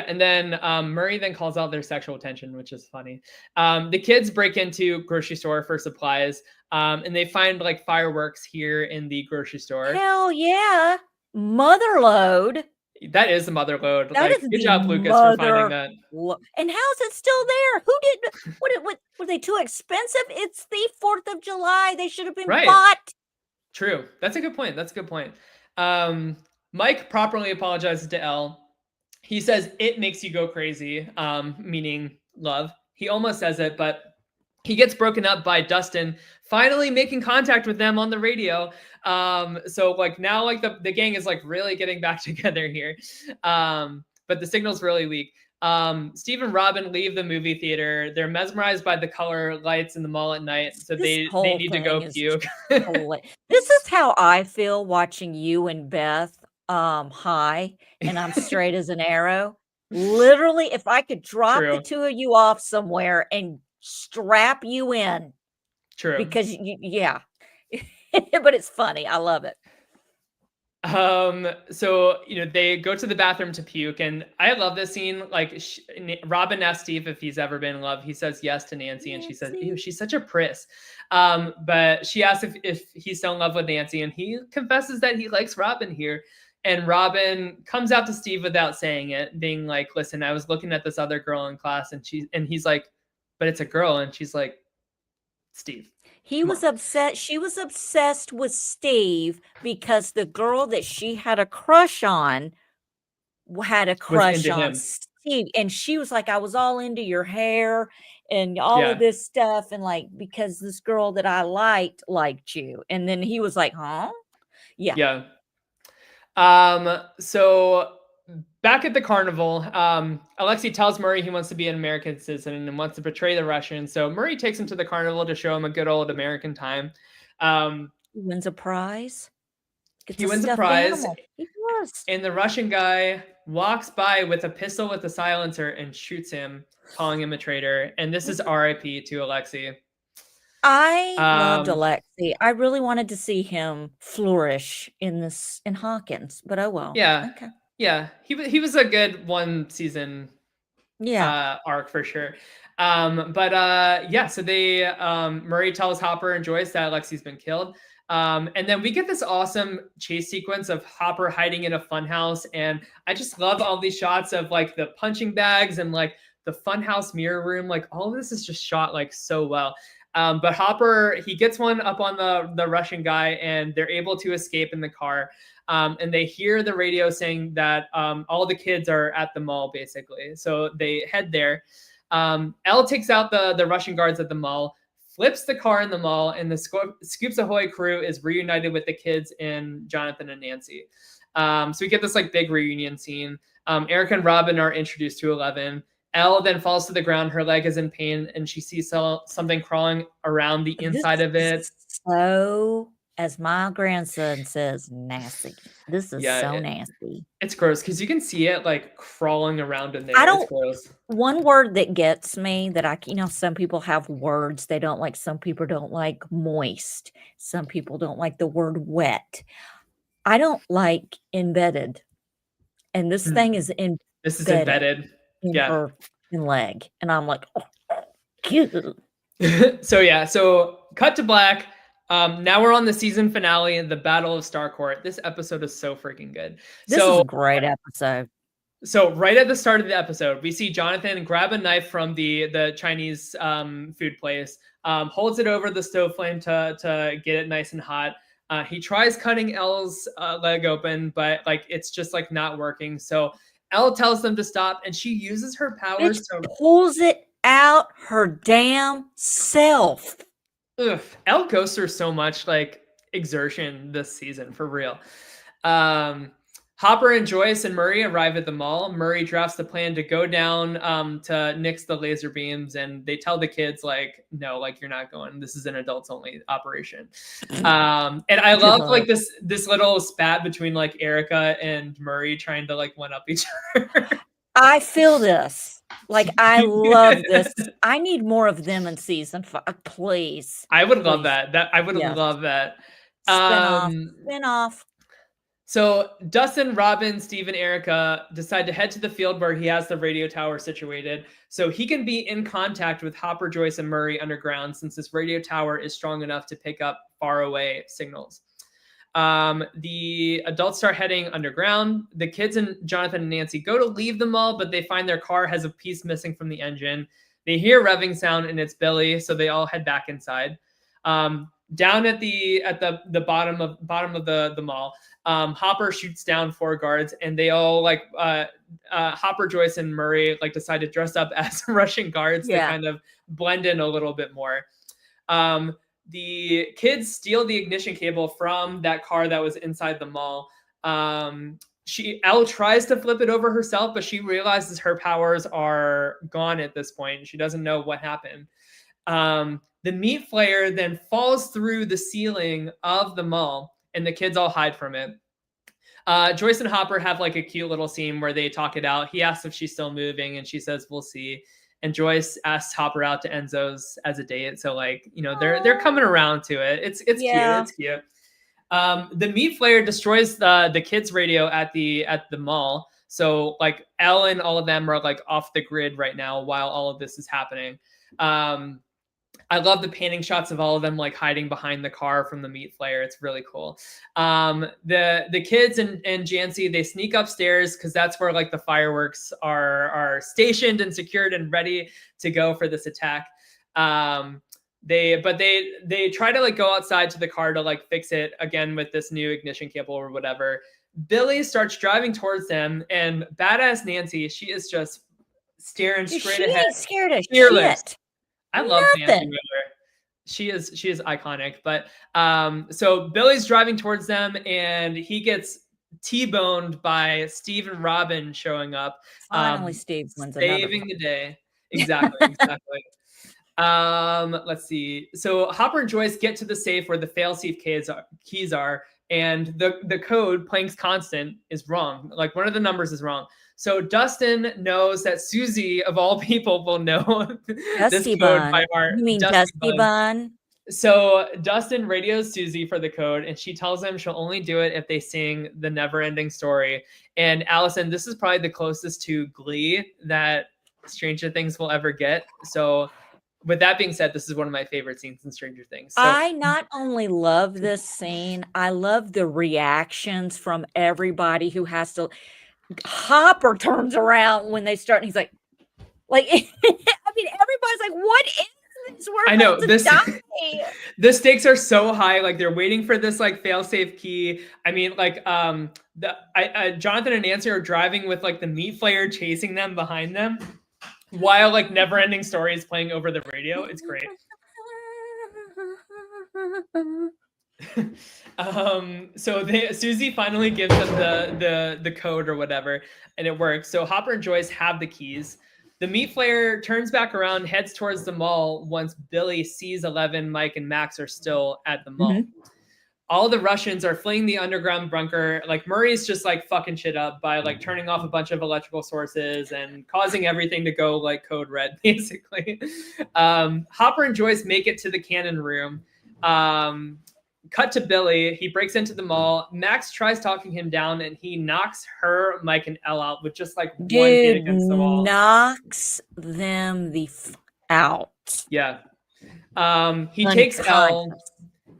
Speaker 2: and then Murray then calls out their sexual tension, which is funny. The kids break into grocery store for supplies, and they find like fireworks here in the grocery store.
Speaker 1: Hell yeah, mother load.
Speaker 2: That is the mother load. Like, good job, Lucas, for finding that.
Speaker 1: And how is it still there? Who did? What were they too expensive? It's the 4th of July. They should have been bought.
Speaker 2: True. That's a good point. Mike properly apologizes to Elle. He says it makes you go crazy, meaning love. He almost says it, but he gets broken up by Dustin finally making contact with them on the radio. So like now like the gang is like really getting back together here. But the signal's really weak. Steve and Robin leave the movie theater. They're mesmerized by the color lights in the mall at night. So they need to go puke.
Speaker 1: This is how I feel watching you and Beth high, and I'm straight as an arrow. Literally, if I could drop the 2 of you off somewhere and strap you in.
Speaker 2: True.
Speaker 1: Because yeah. But it's funny. I love it.
Speaker 2: So they go to the bathroom to puke, and I love this scene. Like Robin asks Steve if he's ever been in love. He says yes to Nancy, and she says, "Ew, she's such a priss." But she asks if he's still in love with Nancy, and he confesses that he likes Robin here. And Robin comes out to Steve without saying it, being like, "Listen, I was looking at this other girl in class," and he's like, "But it's a girl," and she's like, "Steve."
Speaker 1: She was obsessed with Steve because the girl that she had a crush on had a crush on Steve. And she was like, I was all into your hair and all of this stuff. And like, because this girl that I liked you. And then he was like, huh? Yeah.
Speaker 2: Yeah. So back at the carnival, Alexei tells Murray he wants to be an American citizen and wants to betray the Russians. So Murray takes him to the carnival to show him a good old American time.
Speaker 1: He wins a prize. Gets
Speaker 2: He
Speaker 1: a
Speaker 2: wins a
Speaker 1: stuffed
Speaker 2: prize,
Speaker 1: animal. He does.
Speaker 2: and the Russian guy walks by with a pistol with a silencer and shoots him, calling him a traitor. And this is R.I.P. to Alexei.
Speaker 1: I loved
Speaker 2: Um,
Speaker 1: Alexei. I really wanted to see him flourish in Hawkins, but oh well.
Speaker 2: yeah,
Speaker 1: Okay.
Speaker 2: yeah, he was a good one season
Speaker 1: Yeah.
Speaker 2: arc for sure. So they Murray tells Hopper and Joyce that Alexei's been killed. And then we get this awesome chase sequence of Hopper hiding in a funhouse, and I just love all these shots of like the punching bags and like the funhouse mirror room. Like all of this is just shot like so well. But Hopper, he gets one up on the Russian guy, and they're able to escape in the car. And they hear the radio saying that all the kids are at the mall, basically. So they head there. Elle takes out the Russian guards at the mall, flips the car in the mall, and the Scoops Ahoy crew is reunited with the kids and Jonathan and Nancy. So we get this like big reunion scene. Eric and Robin are introduced to Eleven. Elle then falls to the ground. Her leg is in pain, and she sees something crawling around the inside of it.
Speaker 1: So, as my grandson says, nasty. This is so nasty.
Speaker 2: It's gross because you can see it like crawling around in there.
Speaker 1: It's gross. One word that gets me that some people have words they don't like. Some people don't like moist. Some people don't like the word wet. I don't like embedded. And this thing is embedded.
Speaker 2: This is embedded.
Speaker 1: In her leg. And I'm like, oh, cute.
Speaker 2: So cut to black. Now we're on the season finale, the Battle of Starcourt. This episode is so freaking good.
Speaker 1: This is a great episode.
Speaker 2: So right at the start of the episode, we see Jonathan grab a knife from the Chinese food place, holds it over the stove flame to get it nice and hot. He tries cutting Elle's leg open, but like it's just like not working. So Elle tells them to stop, and she uses her powers
Speaker 1: to pulls it out her damn self.
Speaker 2: Ugh, Elle goes through so much like exertion this season for real. Hopper and Joyce and Murray arrive at the mall. Murray drafts the plan to go down to nix the laser beams, and they tell the kids like, no, like you're not going. This is an adults only operation. And I love like this little spat between like Erica and Murray trying to like one up each other.
Speaker 1: I feel this. Like I love this. I need more of them in season 5, please.
Speaker 2: I would love that. I would love that.
Speaker 1: Spin-off.
Speaker 2: So Dustin, Robin, Steve, and Erica decide to head to the field where he has the radio tower situated, so he can be in contact with Hopper, Joyce, and Murray underground, since this radio tower is strong enough to pick up far away signals. The adults start heading underground. The kids and Jonathan and Nancy go to leave the mall, but they find their car has a piece missing from the engine. They hear revving sound, and it's Billy, so they all head back inside. Down at the bottom of the mall, Hopper shoots down 4 guards, and they all like Hopper, Joyce, and Murray like decide to dress up as Russian guards to kind of blend in a little bit more. The kids steal the ignition cable from that car that was inside the mall. Elle tries to flip it over herself, but she realizes her powers are gone at this point. She doesn't know what happened. The meat flayer then falls through the ceiling of the mall, and the kids all hide from it. Joyce and Hopper have like a cute little scene where they talk it out. He asks if she's still moving, and she says, "We'll see." And Joyce asks Hopper out to Enzo's as a date. So like, they're coming around to it. It's cute. It's cute. The meat flayer destroys the kids' radio at the mall. So like Elle and all of them are like off the grid right now while all of this is happening. I love the painting shots of all of them like hiding behind the car from the meat flayer. It's really cool. The kids and Jancy, they sneak upstairs because that's where like the fireworks are stationed and secured and ready to go for this attack. They try to like go outside to the car to like fix it again with this new ignition cable or whatever. Billy starts driving towards them, and badass Nancy, she is just staring straight ahead.
Speaker 1: She ain't scared of shit.
Speaker 2: I love Nancy Miller. She is iconic. But so Billy's driving towards them, and he gets T-boned by Steve and Robin showing up.
Speaker 1: Finally, Steve wins another
Speaker 2: Saving
Speaker 1: one.
Speaker 2: the day. Exactly. Let's see. So Hopper and Joyce get to the safe where the failsafe keys are, and the code Planck's constant is wrong. Like one of the numbers is wrong. So Dustin knows that Susie, of all people, will know this
Speaker 1: Dusty
Speaker 2: code
Speaker 1: Bun.
Speaker 2: by heart.
Speaker 1: You mean Dusty Bun?
Speaker 2: So Dustin radios Susie for the code, and she tells him she'll only do it if they sing the never-ending story. And Allison, this is probably the closest to Glee that Stranger Things will ever get. So with that being said, this is one of my favorite scenes in Stranger Things. So,
Speaker 1: I not only love this scene, I love the reactions from everybody who has to. Hopper turns around when they start, and he's like, I mean, everybody's like, "What is this? We're
Speaker 2: I know
Speaker 1: about to
Speaker 2: this.
Speaker 1: die."
Speaker 2: The stakes are so high. Like they're waiting for this like fail-safe key. I mean, like Jonathan and Nancy are driving with like the meat flayer chasing them behind them, while like never-ending story is playing over the radio. It's great. So Susie finally gives them the code or whatever, and it works. So Hopper and Joyce have the keys. The meat flayer turns back around, heads towards the mall once Billy sees 11, Mike, and Max are still at the mall. All the Russians are fleeing the underground bunker. Like Murray's just like fucking shit up by like turning off a bunch of electrical sources and causing everything to go like code red, basically. Hopper and Joyce make it to the cannon room. Cut to Billy. He breaks into the mall. Max tries talking him down, and he knocks her, Mike, and Elle out with just like one hit against the wall.
Speaker 1: Knocks them out.
Speaker 2: Yeah. He takes Elle.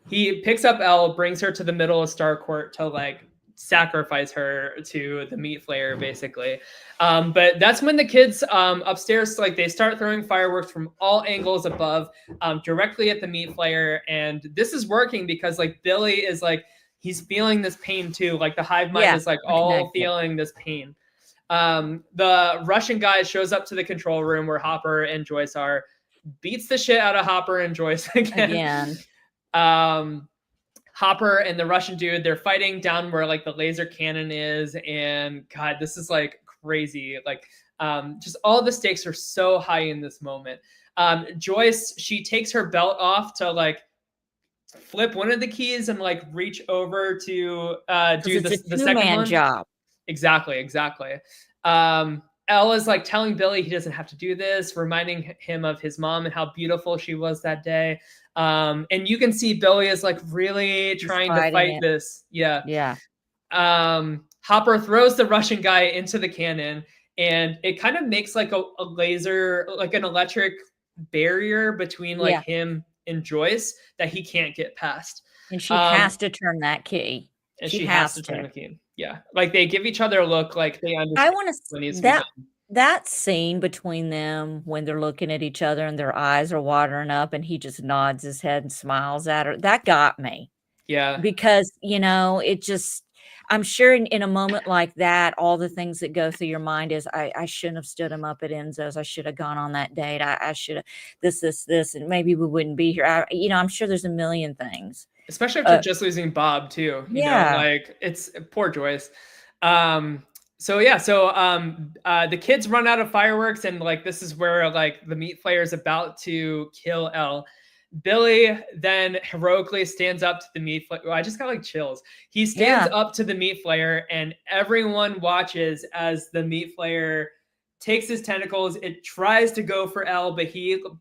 Speaker 2: He picks up Elle, brings her to the middle of Starcourt to like sacrifice her to the meat flayer, basically. But that's when the kids upstairs, like they start throwing fireworks from all angles above, directly at the meat flayer. And this is working because like Billy is like, he's feeling this pain too. Like the hive mind is like all feeling this pain. The Russian guy shows up to the control room where Hopper and Joyce are, beats the shit out of Hopper and Joyce again. Hopper and the Russian dude, they're fighting down where like the laser cannon is, and God, this is like crazy. Like, just all the stakes are so high in this moment. Joyce, she takes her belt off to like flip one of the keys and like reach over to do the second one.
Speaker 1: Job.
Speaker 2: Exactly. Elle is like telling Billy he doesn't have to do this, reminding him of his mom and how beautiful she was that day. And you can see Billy is like really trying to fight this. Yeah. Hopper throws the Russian guy into the cannon, and it kind of makes like a laser, like an electric barrier between like him and Joyce that he can't get past.
Speaker 1: And she has to turn that key.
Speaker 2: And she has to turn the key. Yeah. Like they give each other a look like they understand.
Speaker 1: I want to that scene between them when they're looking at each other and their eyes are watering up and he just nods his head and smiles at her. That got me.
Speaker 2: Yeah.
Speaker 1: Because, you know, it just, I'm sure in a moment like that, all the things that go through your mind is, I shouldn't have stood him up at Enzo's. I should have gone on that date. I should have this, and maybe we wouldn't be here. I'm sure there's a million things.
Speaker 2: Especially after just losing Bob too. You know, like it's poor Joyce. So the kids run out of fireworks, and like this is where like the meat flayer is about to kill Elle. Billy then heroically stands up to the meat flayer. I just got like chills. He stands up to the meat flayer, and everyone watches as the meat flayer takes his tentacles. It tries to go for Elle, but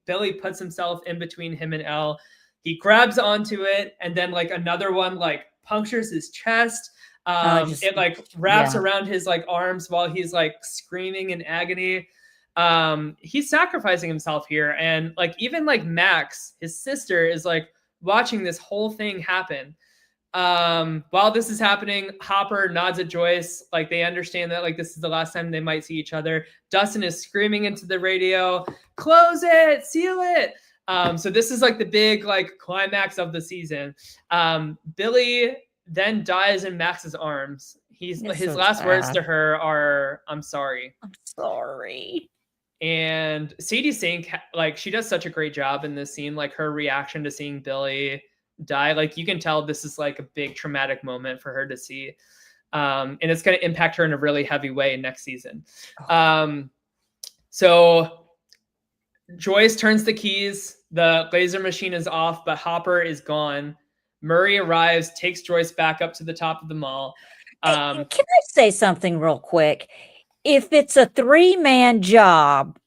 Speaker 2: Billy puts himself in between him and Elle. He grabs onto it, and then like another one like punctures his chest. It like wraps around his like arms while he's like screaming in agony. He's sacrificing himself here, and like even like Max, his sister, is like watching this whole thing happen. While this is happening, Hopper nods at Joyce, like they understand that like this is the last time they might see each other. Dustin is screaming into the radio, "Close it, seal it." So this is like the big like climax of the season. Billy then dies in Max's arms. His last words to her are, "I'm sorry."
Speaker 1: I'm sorry.
Speaker 2: And Sadie Sink, like she does such a great job in this scene. Like her reaction to seeing Billy die, like you can tell this is like a big traumatic moment for her to see. And it's going to impact her in a really heavy way next season. So Joyce turns the keys. The laser machine is off, but Hopper is gone. Murray arrives, takes Joyce back up to the top of the mall.
Speaker 1: Can I say something real quick? If it's a 3-man job,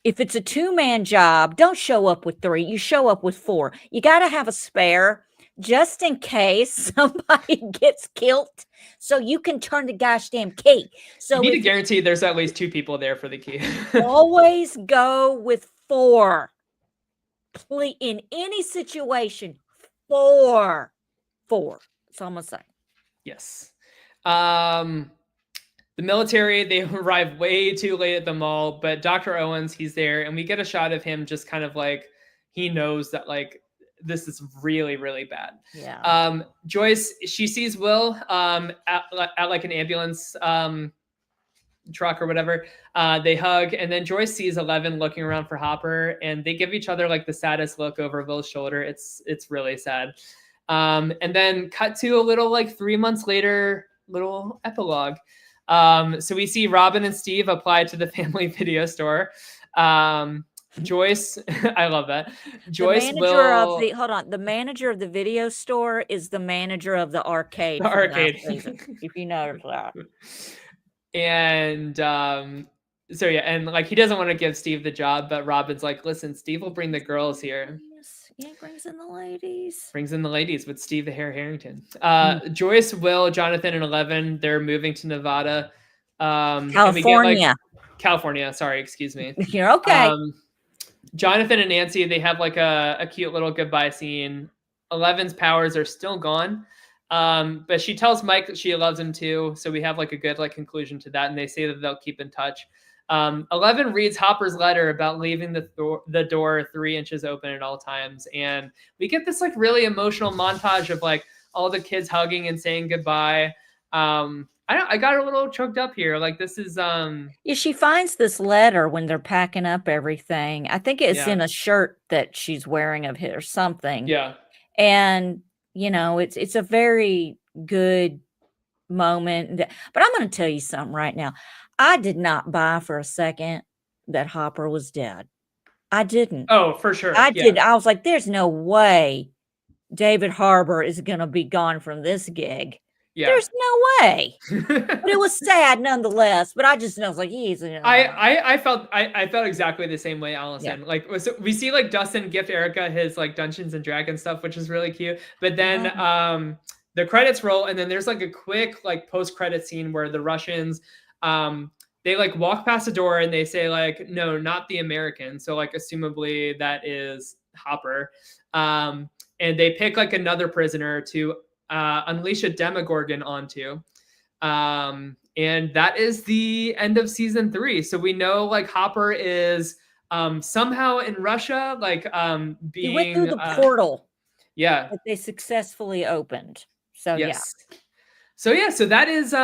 Speaker 1: if it's a 2-man job, don't show up with 3. You show up with 4. You got to have a spare just in case somebody gets killed, so you can turn the gosh damn key. So
Speaker 2: you need to guarantee there's at least 2 people there for the key.
Speaker 1: Always go with 4. Please, in any situation, 4. That's all I'm gonna say.
Speaker 2: Yes. The military, they arrive way too late at the mall, but Dr. Owens, he's there, and we get a shot of him just kind of like, he knows that like this is really, really bad.
Speaker 1: Yeah.
Speaker 2: Joyce, she sees Will at like an ambulance truck or whatever. They hug, and then Joyce sees 11 looking around for Hopper, and they give each other like the saddest look over Will's shoulder. It's really sad. And then cut to a little like 3 months later, little epilogue. So we see Robin and Steve apply to the family video store. Joyce, I love that. Joyce will.
Speaker 1: The manager of the video store is the manager of the arcade.
Speaker 2: The arcade.
Speaker 1: If you know that.
Speaker 2: And so yeah, and like he doesn't want to give Steve the job, but Robin's like, listen, Steve will bring the girls here.
Speaker 1: Yeah, brings in the ladies.
Speaker 2: Brings in the ladies with Steve the Hare Harrington. Joyce, Will, Jonathan, and 11, they're moving to Nevada.
Speaker 1: California.
Speaker 2: California, sorry, excuse me.
Speaker 1: You're okay.
Speaker 2: Jonathan and Nancy, they have like a cute little goodbye scene. 11's powers are still gone. But she tells Mike that she loves him too. So we have like a good like conclusion to that. And they say that they'll keep in touch. 11 reads Hopper's letter about leaving the door 3 inches open at all times. And we get this like really emotional montage of like all the kids hugging and saying goodbye. I got a little choked up here. Like this is
Speaker 1: yeah, she finds this letter when they're packing up everything. I think it's in a shirt that she's wearing of his or something.
Speaker 2: Yeah.
Speaker 1: And you know, it's a very good moment. But I'm going to tell you something right now. I did not buy for a second that Hopper was dead. I didn't.
Speaker 2: Oh, for sure.
Speaker 1: I did. I was like, there's no way David Harbour is going to be gone from this gig. Yeah. There's no way. But it was sad nonetheless. But I was like, he's.
Speaker 2: I felt exactly the same way, Allison. Yeah. Like so we see like Dustin gift Erica his like Dungeons and Dragons stuff, which is really cute. But then the credits roll, and then there's like a quick like post-credit scene where the Russians they like walk past the door and they say like, no, not the American. So like assumably that is Hopper. And they pick like another prisoner to unleash a Demogorgon onto. And that is the end of season 3. So we know like Hopper is somehow in Russia, like being.
Speaker 1: He went through the portal.
Speaker 2: Yeah.
Speaker 1: That they successfully opened. So yes. Yeah.
Speaker 2: So that is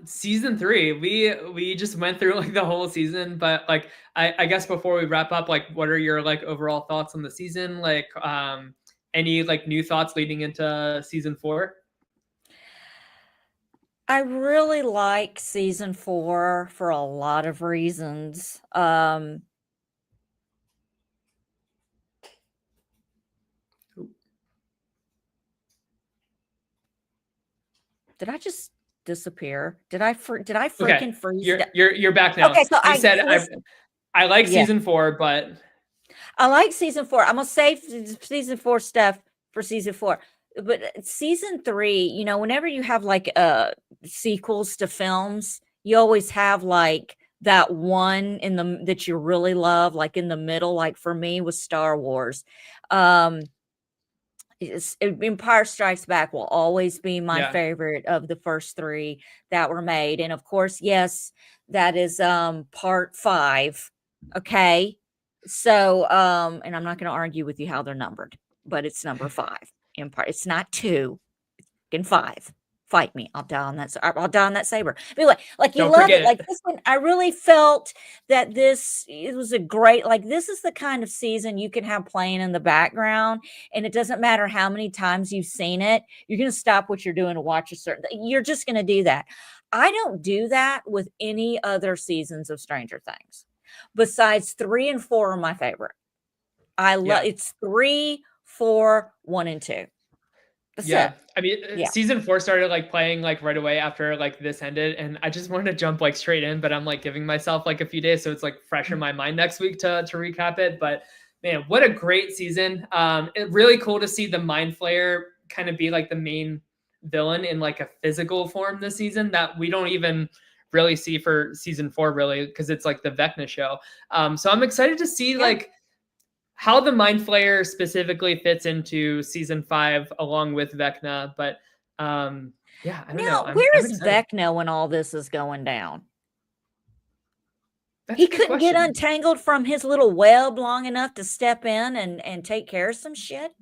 Speaker 2: season 3. We just went through like the whole season, but like I guess before we wrap up, like what are your like overall thoughts on the season? Like any like new thoughts leading into season 4?
Speaker 1: I really like season 4 for a lot of reasons. Did I just disappear? Did I freaking freeze?
Speaker 2: You're back now.
Speaker 1: Okay, so
Speaker 2: I like season 4, but
Speaker 1: I like season 4. I'm gonna save season 4 stuff for season 4. But season 3, you know, whenever you have like sequels to films, you always have like that one that you really love, like in the middle. Like for me was Star Wars. Empire Strikes Back will always be my favorite of the first 3 that were made. And of course, yes, that is part 5. Okay. So and I'm not going to argue with you how they're numbered, but it's number 5. Empire. It's not 2, it's 5. fight me. I'll die on that saber. Be like you
Speaker 2: Don't
Speaker 1: love
Speaker 2: forget
Speaker 1: it. Like
Speaker 2: it.
Speaker 1: this one, I really felt that it was a great, like this is the kind of season you can have playing in the background, and it doesn't matter how many times you've seen it. You're going to stop what you're doing to watch a certain. You're just going to do that. I don't do that with any other seasons of Stranger Things. Besides 3 and 4 are my favorite. I love
Speaker 2: Yeah.
Speaker 1: it's 3, 4, 1, and 2. That's it.
Speaker 2: Yeah. I mean,
Speaker 1: Yeah.
Speaker 2: season 4 started like playing like right away after like this ended, and I just wanted to jump like straight in, but I'm like giving myself like a few days so it's like fresh in my mind next week to recap it. But man, what a great season. It really cool to see the Mind Flayer kind of be like the main villain in like a physical form this season that we don't even really see for season 4 really, because it's like the Vecna show. So I'm excited to see like how the Mind Flayer specifically fits into season 5 along with Vecna. But yeah, I don't know.
Speaker 1: Now,
Speaker 2: I'm
Speaker 1: where is
Speaker 2: excited.
Speaker 1: Vecna when all this is going down?
Speaker 2: That's
Speaker 1: He
Speaker 2: a good
Speaker 1: couldn't get
Speaker 2: question.
Speaker 1: untangled from his little web long enough to step in and take care of some shit?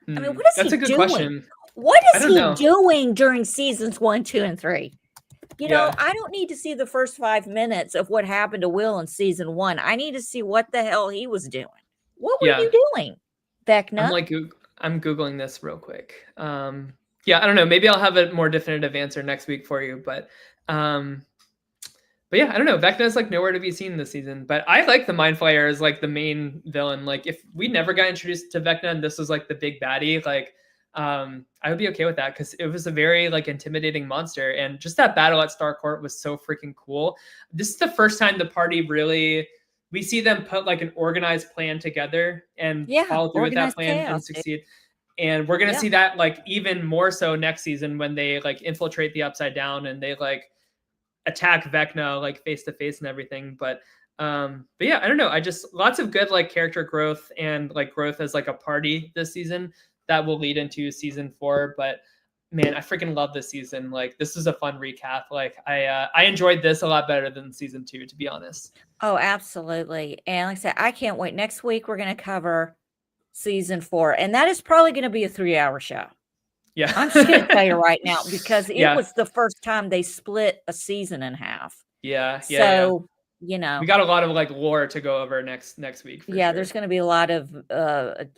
Speaker 1: I mean, what is
Speaker 2: That's
Speaker 1: he
Speaker 2: a good
Speaker 1: doing?
Speaker 2: question.
Speaker 1: What
Speaker 2: I
Speaker 1: is
Speaker 2: don't
Speaker 1: he
Speaker 2: know.
Speaker 1: doing during seasons 1, 2, and 3?
Speaker 2: Yeah.
Speaker 1: I don't need to see the first 5 minutes of what happened to Will in season 1. I need to see what the hell he was doing. What were
Speaker 2: Yeah.
Speaker 1: you doing, Vecna?
Speaker 2: I'm Googling this real quick. Yeah, I don't know. Maybe I'll have a more definitive answer next week for you. But yeah, I don't know. Vecna's like nowhere to be seen this season. But I like the Mind Flayer as like the main villain. Like if we never got introduced to Vecna and this was like the big baddie, like I would be okay with that because it was a very like intimidating monster. And just that battle at Starcourt was so freaking cool. This is the first time the party really we see them put like an organized plan together and
Speaker 1: Yeah,
Speaker 2: follow through with that
Speaker 1: organized
Speaker 2: plan and
Speaker 1: chaos, dude.
Speaker 2: succeed. And we're gonna
Speaker 1: Yeah.
Speaker 2: see that like even more so next season when they like infiltrate the Upside Down and they like attack Vecna like face to face and everything. But yeah, I don't know. I just lots of good like character growth and like growth as like a party this season that will lead into season 4. But man, I freaking love this season. Like this was a fun recap. Like I enjoyed this a lot better than season 2, to be honest.
Speaker 1: Oh, absolutely. And like I said, I can't wait. Next week, we're going to cover season 4, and that is probably going to be a 3-hour show.
Speaker 2: Yeah.
Speaker 1: I'm just going to tell you right now because it
Speaker 2: Yeah.
Speaker 1: was the first time they split a season in half.
Speaker 2: Yeah.
Speaker 1: So,
Speaker 2: We got a lot of like lore to go over next week for
Speaker 1: yeah,
Speaker 2: sure.
Speaker 1: there's going to be a lot of, the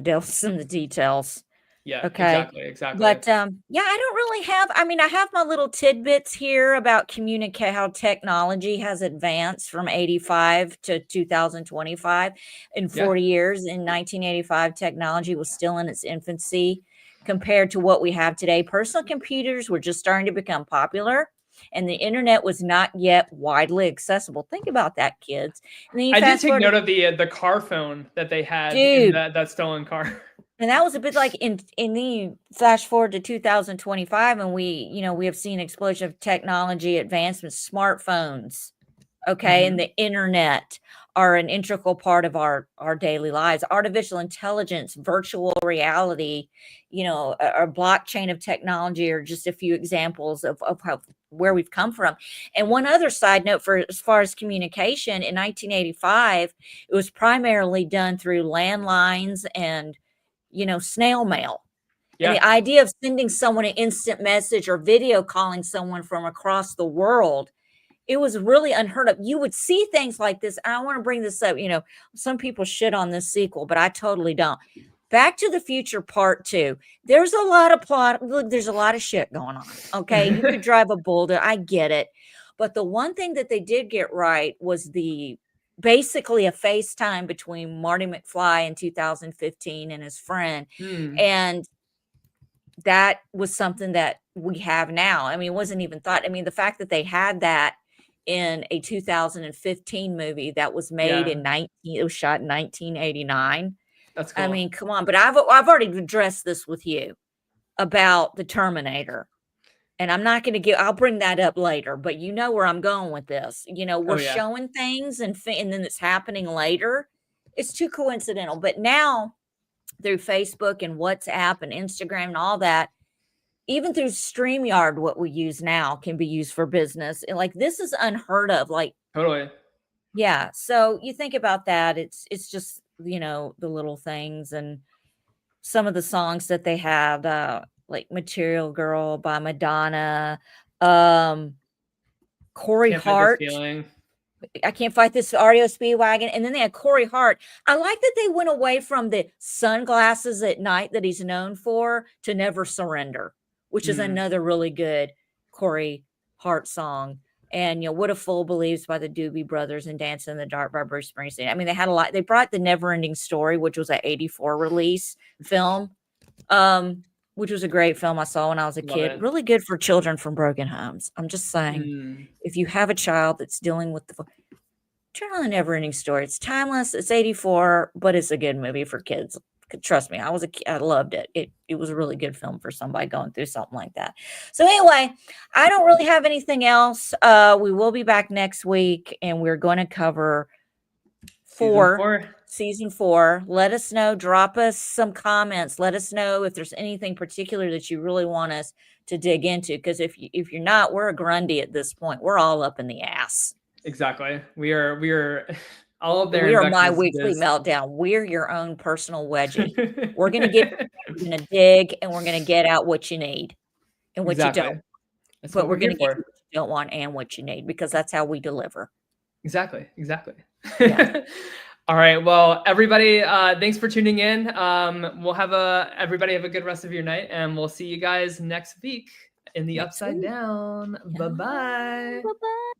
Speaker 1: devil's in the details.
Speaker 2: Yeah,
Speaker 1: Okay.
Speaker 2: exactly.
Speaker 1: But yeah, I don't really have, I mean, I have my little tidbits here about how technology has advanced from 85 to 2025 in 40 years. In 1985, technology was still in its infancy compared to what we have today. Personal computers were just starting to become popular, and the internet was not yet widely accessible. Think about that, kids. And then you
Speaker 2: I did
Speaker 1: fast
Speaker 2: take
Speaker 1: forward,
Speaker 2: note of the car phone that they had in
Speaker 1: dude.
Speaker 2: that stolen car.
Speaker 1: And that was a bit like in the flash forward to 2025, and we have seen explosion of technology advancements, smartphones, okay, and the internet are an integral part of our daily lives. Artificial intelligence, virtual reality, a blockchain of technology are just a few examples of how where we've come from. And one other side note for as far as communication, in 1985, it was primarily done through landlines and snail mail. And the idea of sending someone an instant message or video calling someone from across the world, it was really unheard of. You would see things like this. And I want to bring this up. Some people shit on this sequel, but I totally don't. Back to the Future Part 2. There's a lot of plot. Look, there's a lot of shit going on. Okay. You could drive a bulldozer. I get it. But the one thing that they did get right was basically a FaceTime between Marty McFly in 2015 and his friend. And that was something that we have now. I mean, it wasn't even thought. I mean, the fact that they had that in a 2015 movie that was made it was shot in 1989.
Speaker 2: That's cool.
Speaker 1: I mean, come on. But I've already addressed this with you about the Terminator. And I'm not going to I'll bring that up later, but you know where I'm going with this. We're showing things and then it's happening later. It's too coincidental. But now through Facebook and WhatsApp and Instagram and all that, even through StreamYard, what we use now can be used for business. And like, this is unheard of. Like,
Speaker 2: totally.
Speaker 1: Yeah. So you think about that. It's just, the little things and some of the songs that they had. like Material Girl by Madonna, Corey
Speaker 2: Can't Fight This
Speaker 1: Hart.
Speaker 2: Feeling.
Speaker 1: I Can't Fight This REO Speedwagon. And then they had Corey Hart. I like that they went away from the sunglasses at night that he's known for to Never Surrender, which is another really good Corey Hart song. And, you know, What a Fool Believes by the Doobie Brothers and Dance in the Dark by Bruce Springsteen. I mean, they had a lot. They brought The Never Ending Story, which was an 84 release film, which was a great film I saw when I was a
Speaker 2: Love
Speaker 1: kid.
Speaker 2: it.
Speaker 1: Really good for children from broken homes. I'm just saying, if you have a child that's dealing with turn on The Never Ending Story. It's timeless. It's 84, but it's a good movie for kids. Trust me, I was a kid. I loved it. It was a really good film for somebody going through something like that. So anyway, I don't really have anything else. We will be back next week, and we're going to cover season 4. Let us know. Drop us some comments. Let us know if there's anything particular that you really want us to dig into. Because if you're not, we're a Grundy at this point. We're all up in the ass.
Speaker 2: Exactly. We are all up there.
Speaker 1: We are my weekly meltdown. We're your own personal wedgie. We're going to dig, and we're going to get out what you need and what you don't. But we're going to get what you don't want and what you need, because that's how we deliver.
Speaker 2: Exactly. Yeah. All right. Well, everybody, thanks for tuning in. Everybody have a good rest of your night, and we'll see you guys next week in the Upside Down. Bye-bye.
Speaker 1: Bye-bye.